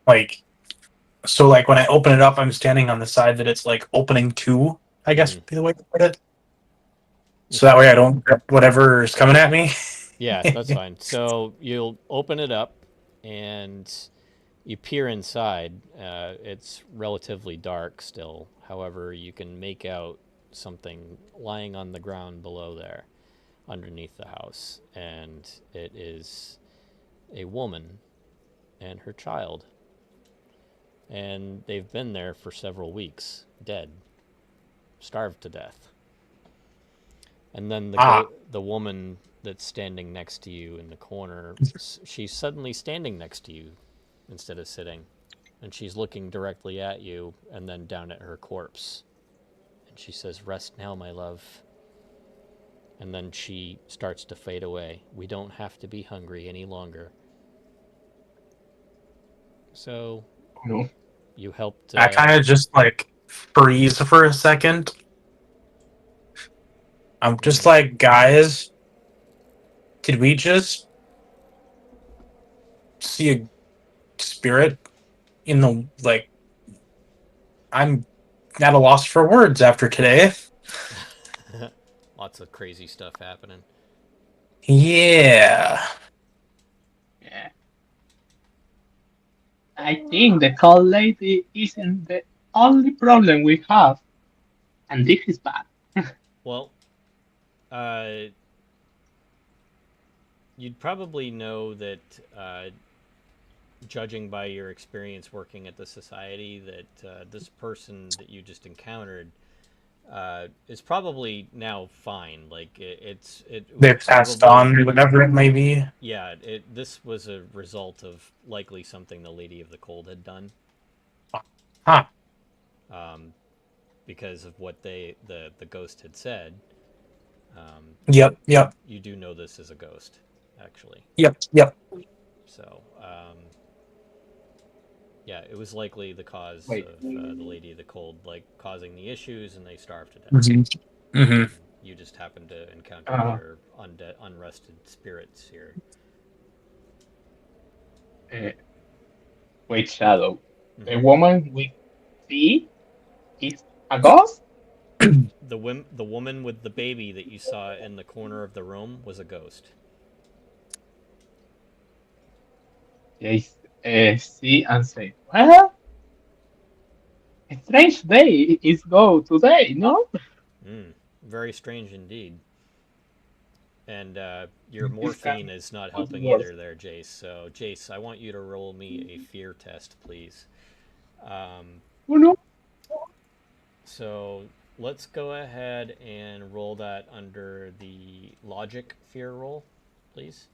like like when I open it up, I'm standing on the side that it's like opening to, I guess would be the way to put it. So that Okay. way I don't get whatever is coming at me. Yeah, that's fine. So you'll open it up and you peer inside. It's relatively dark still. However, you can make out something lying on the ground below there, underneath the house. And it is a woman and her child. And they've been there for several weeks, dead, starved to death. And then Ah, the woman that's standing next to you in the corner, she's suddenly standing next to you instead of sitting. And she's looking directly at you and then down at her corpse. And she says, "Rest now, my love." And then she starts to fade away. We don't have to be hungry any longer. So No. you helped. I kind of just like freeze for a second. I'm just like, guys, did we just see a spirit in the like? I'm at a loss for words after today. Lots of crazy stuff happening. Yeah. Yeah. I think the cold lady isn't the only problem we have, and this is bad. Well, uh, you'd probably know that, judging by your experience working at the society, that this person that you just encountered is probably now fine. Like it was They passed probably, on, whatever it may be. yeah. This was a result of likely something the Lady of the Cold had done, Huh. um, because of what the ghost had said. Yep, yep, You do know this is a ghost, actually. yep, yep. So yeah, it was likely the cause Wait. of the Lady of the Cold, like causing the issues, and they starved to death. Mm-hmm. Mm-hmm. You just happened to encounter Uh, their unrested spirits here. uh, wait, Shadow. The Mm-hmm. woman we see is a ghost? The woman with the baby that you saw in the corner of the room was a ghost. Yes. See and say, well, a strange day is go today, no? Very strange indeed. And your This morphine can is not not helping work. either there, Jace. So, Jace, I want you to roll me a fear test, please. Oh no. So, let's go ahead and roll that under the logic fear roll, please.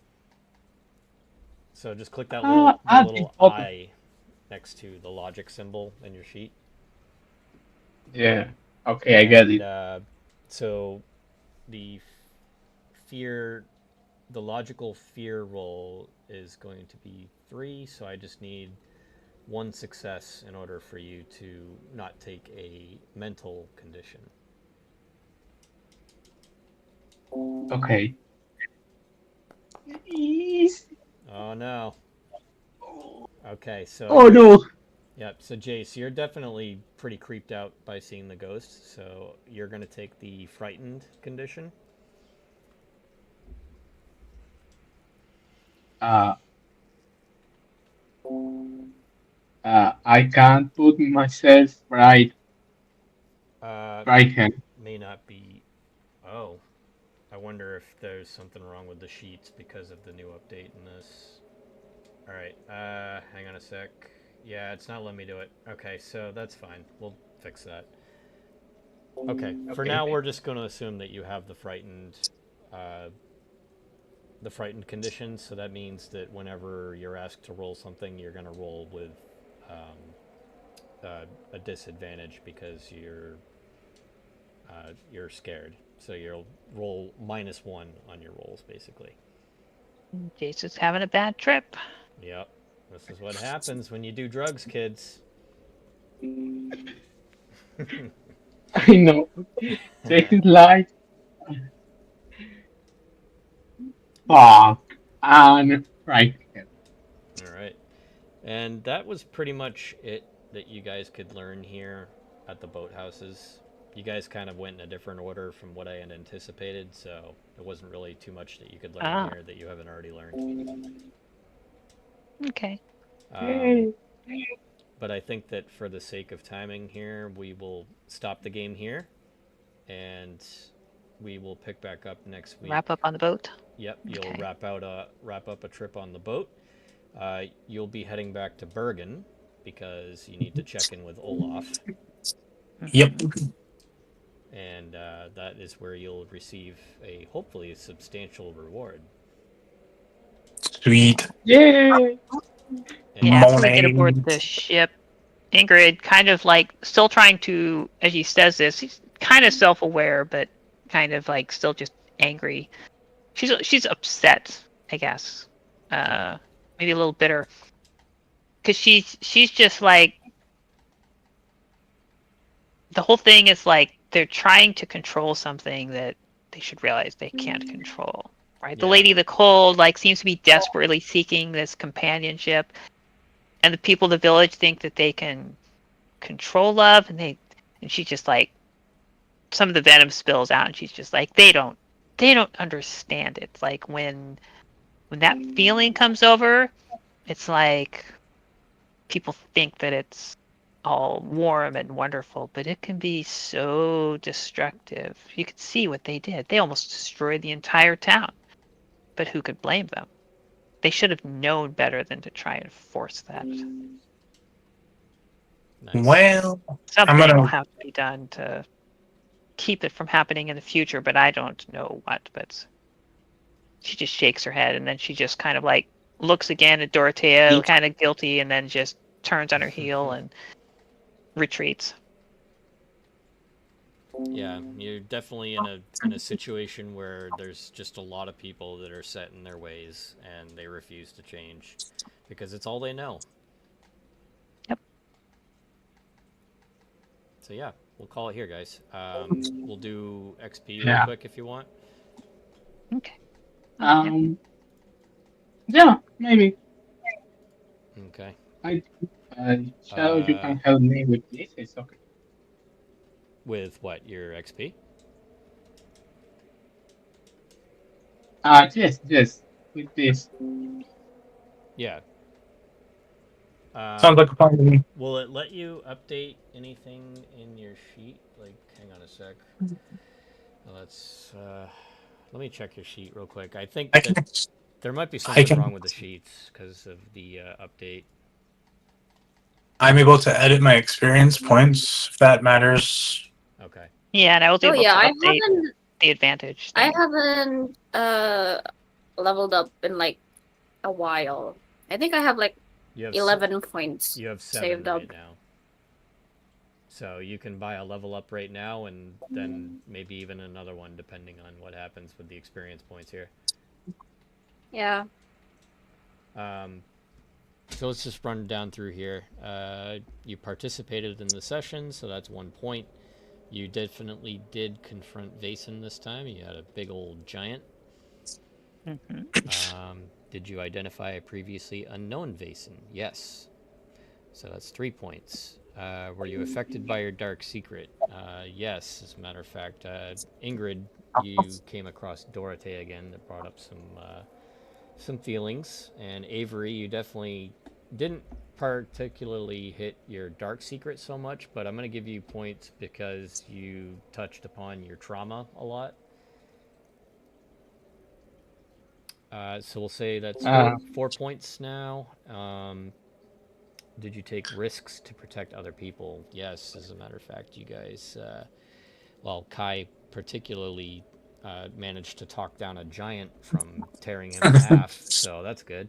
So, just click that the Add it little button. I next to the logic symbol in your sheet. Yeah. Okay, I get And it. so the fear, the logical fear roll is going to be 3. So I just need 1 success in order for you to not take a mental condition. Okay. Easy. Oh no. Okay, so Oh you're, no. yep. So Jace, you're definitely pretty creeped out by seeing the ghost. So you're gonna take the frightened condition. Uh, I can't put myself Uh, right hand. may not be. Oh, I wonder if there's something wrong with the sheets because of the new update in this. All right, hang on a sec. Yeah, it's not letting me do it. Okay, so that's fine. We'll fix that. Okay, for Okay, now thank we're just going to assume that you have uh, the frightened condition. So that means that whenever you're asked to roll something, you're going to roll with um, a disadvantage because you're scared. So you'll roll -1 on your rolls, basically. Jason's having a bad trip. Yep. This is what happens when you do drugs, kids. I know. This is like fuck and right. All right. And that was pretty much it that you guys could learn here at the boathouses. You guys kind of went in a different order from what I had anticipated, so there wasn't really too much that you could learn Ah, here that you haven't already learned. okay. Um, but I think that for the sake of timing here, we will stop the game here, and we will pick back up next week. Wrap up on the boat. Yep, you'll Okay. wrap up a trip on the boat. You'll be heading back to Bergen because you need to check in with Olaf, Yep. and that is where you'll receive a hopefully substantial reward. Sweet. Yay! And Yeah, after we get aboard Morning. the ship, Ingrid kind of like still trying to, as he says this, he's kind of self-aware, but kind of like still just angry. She's upset, I guess. Maybe a little bitter, because she's just like, the whole thing is like they're trying to control something that they should realize they can't control. Right? The Yeah. Lady of the Cold like seems to be desperately seeking this companionship, and the people of the village think that they can control love, and she's just like, some of the venom spills out, and she's just like, they don't understand it. It's like when that feeling comes over, it's like people think that it's all warm and wonderful, but it can be so destructive. You could see what they did. They almost destroyed the entire town. But who could blame them? They should have known better than to try and force that. nice. Well, I'm Something will gonna. have to be done to keep it from happening in the future, but I don't know what. But she just shakes her head, and then she just kind of like looks again at Dorothea, kind of guilty, and then just turns on her heel and retreats. Yeah, you're definitely in a situation where there's just a lot of people that are set in their ways and they refuse to change because it's all they know. Yep. So yeah, we'll call it here, guys. We'll do XP real Yeah. quick if you want. Okay. Yeah, maybe. Okay. I Shadow, you can help me with this. It's okay. With what, your XP? Yes, with this. Yeah. Sounds like a plan to me. Will it let you update anything in your sheet? Like, hang on a sec. Let's let me check your sheet real quick. I think I that can. there might be I something can. wrong with the sheets because of the update. I'm able to edit my experience points if that matters. Okay. Yeah, and I was Oh able yeah, to I update haven't the advantage I thing. haven't leveled up in like a while. I think I have like You have 11 points you have 7 saved right up. now. So you can buy a level up right now and then maybe even another one depending on what happens with the experience points here. Yeah. So let's just run down through here. You participated in the session, so that's 1 point. You definitely did confront Vason this time. You had a big old giant. Did you identify a previously unknown Vason? Yes. So that's 3 points. Were you affected by your dark secret? Yes. As a matter of fact, Ingrid, you came across Dorothea again that brought up some feelings, and Avery, you definitely didn't particularly hit your dark secret so much, but I'm going to give you points because you touched upon your trauma a lot. So we'll say that's 4 points now. Did you take risks to protect other people? Yes, as a matter of fact, you guys, well, Kai particularly managed to talk down a giant from tearing him in half, so that's good.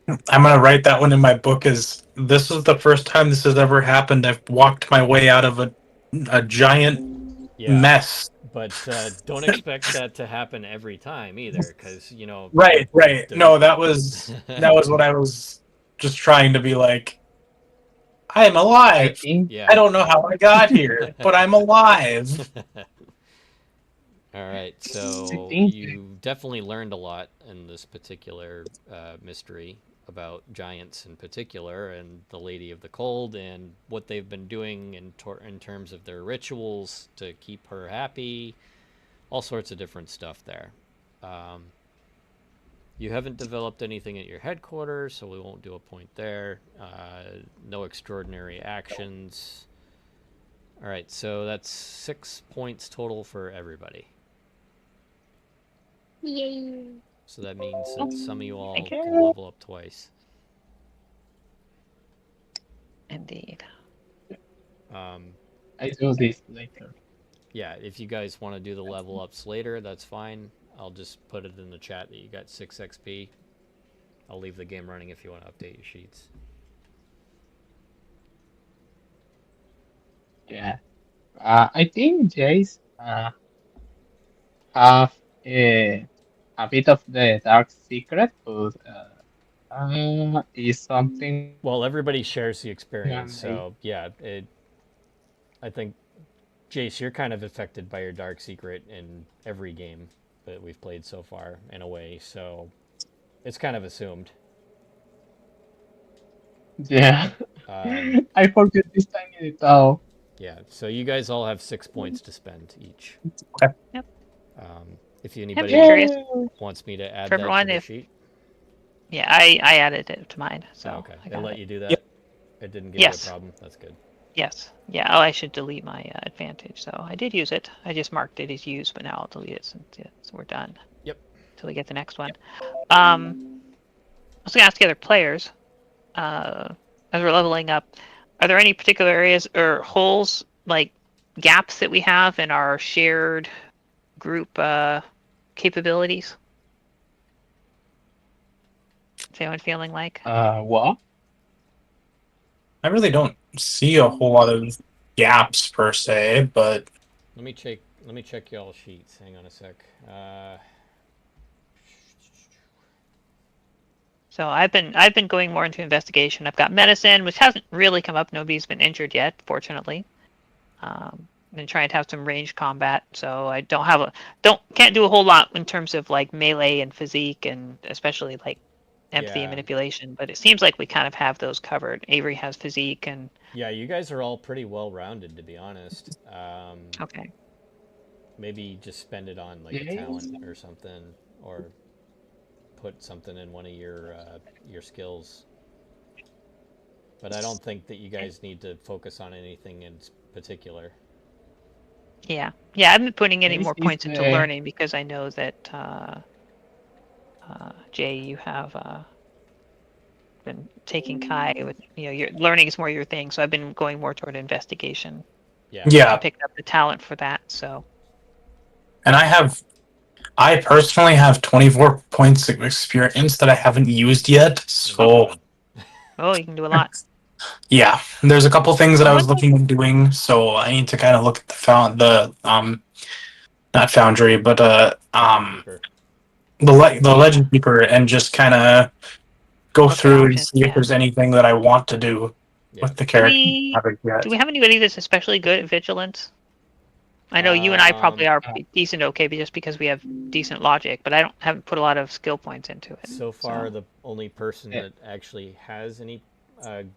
I'm gonna write that one in my book. This is the first time this has ever happened. I've walked my way out of a giant Yeah, mess. but don't expect that to happen every time either, because Right, right. the No, that was what I was just trying to be like. I am I alive. think I yeah. don't know how I got here, but I'm alive. All right, I so think you definitely learned a lot in this particular mystery about giants in particular, and the Lady of the Cold, and what they've been doing in terms of their rituals to keep her happy. All sorts of different stuff there. Um, you haven't developed anything at your headquarters, so we won't do a point there. No extraordinary actions. All right, so that's 6 points total for everybody. Yay. So that means that some of you all Thank you. can level up twice. Indeed. Um, I do this later. yeah, if you guys want to do the level ups later, that's fine. I'll just put it in the chat that you got 6 XP. I'll leave the game running if you want to update your sheets. Yeah. I think Jace have a bit of the dark secret, but is something Well, everybody shares the I experience, so yeah, I think Jace, you're kind of affected by your dark secret in every game that we've played so far, in a way. So it's kind of assumed. yeah. Um, I forget this tiny detail. yeah. So you guys all have 6 points to spend each. Okay. Yep. If I'm just anybody curious Yay! wants me to add for that to everyone the if sheet, I added it to mine, so oh, okay, I it got let it. you do Yep. that. It didn't give you a Yes. problem. That's good. Yes. Yeah. Oh, I should delete my advantage. So I did use it. I just marked it as used, but now I'll delete it since we're done. Yep. Till we get the next one. I was gonna ask the other players, as we're leveling up, are there any particular areas or holes, like gaps that we have in our shared group capabilities? Is anyone feeling like? What? I really don't see a whole lot of gaps per se, but Let me check. Let me check y'all sheets. Hang on a sec. So I've been going more into investigation. I've got medicine, which hasn't really come up. Nobody's been injured yet, fortunately. I've been trying to have some range combat, so I can't do a whole lot in terms of like melee and physique, and especially like empathy and Yeah. manipulation. But it seems like we kind of have those covered. Avery has physique, and Yeah, you guys are all pretty well rounded, to be honest. okay, Maybe just spend it on like a Yes. talent or something, or put something in one of your skills. But I don't think that you guys need to focus on anything in particular. yeah. I haven't been putting any This more is points into the learning because I know that Jay, you have been taking Kai with your learning is more your thing. So I've been going more toward investigation. Yeah. I yeah. picked up the talent for that. So And I personally have 24 points of experience that I haven't used yet. Oh my So god. you can do a lot. yeah, there's a couple things that Oh, I one was thing. looking at doing. So I need to kind of look at the not foundry, but Legend Keeper. the Yeah. legend keeper, and just kind of go Look at through and options. see if Yeah. there's anything that I want to do Yeah. with the Do character I we haven't do yet. we have anybody that's especially good at vigilance? I know you and I probably Um, are decent, okay, but just because we have decent logic, but haven't put a lot of skill points into it. so far, So the only person uh, that actually has any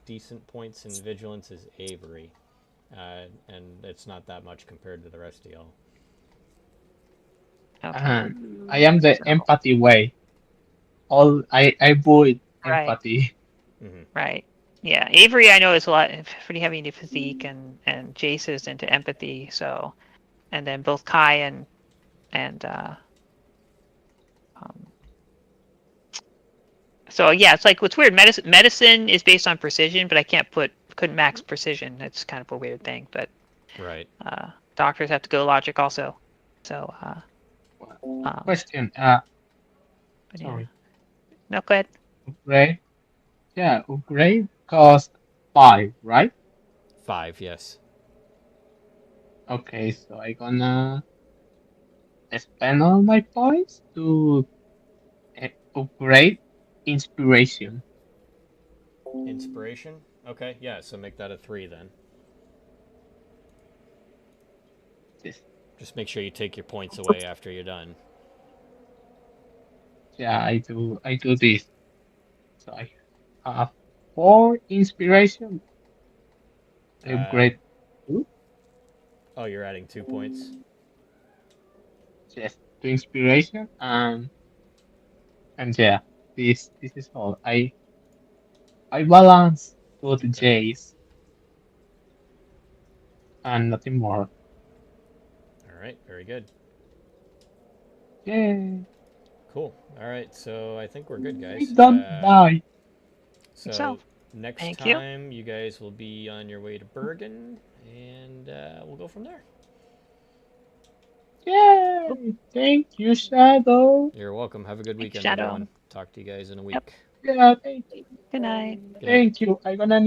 decent points in vigilance is Avery, and it's not that much compared to the rest of y'all. okay. I am the So empathy way. All I avoid right, empathy. Hmm. right. Yeah. Avery I know is a lot pretty heavy into physique, and Jace is into empathy, so and then both Kai and um, so yeah, it's like what's weird. Medicine is based on precision, but I couldn't max precision. It's kind of a weird thing. But Right. doctors have to go logic also. So Question. but yeah, Sorry, no, go ahead. Ray. Yeah, upgrade cost 5, right? 5, yes. Okay, so I gonna spend all my points to upgrade inspiration. Inspiration? Okay, yeah, so make that a 3 then. Yes. Just make sure you take your points away after you're done. Yeah, I do this. So I have 4 inspiration. I Uh, upgrade 2. oh, you're adding 2 points? Yes, to inspiration and yeah, this is all. I balance both Okay. J's and nothing more. All right, very good. Yay! Cool. All right, so I think we're good, We guys. don't die. So, So next thank you. time, you guys will be on your way to Bergen, and we'll go from there. Oop, Yay! Thank you, Shadow. You're welcome. Have a good thanks, weekend, Shadow. everyone. Talk to you guys in a Yep. week. Yeah, Good night. Good night. thank you. I gonna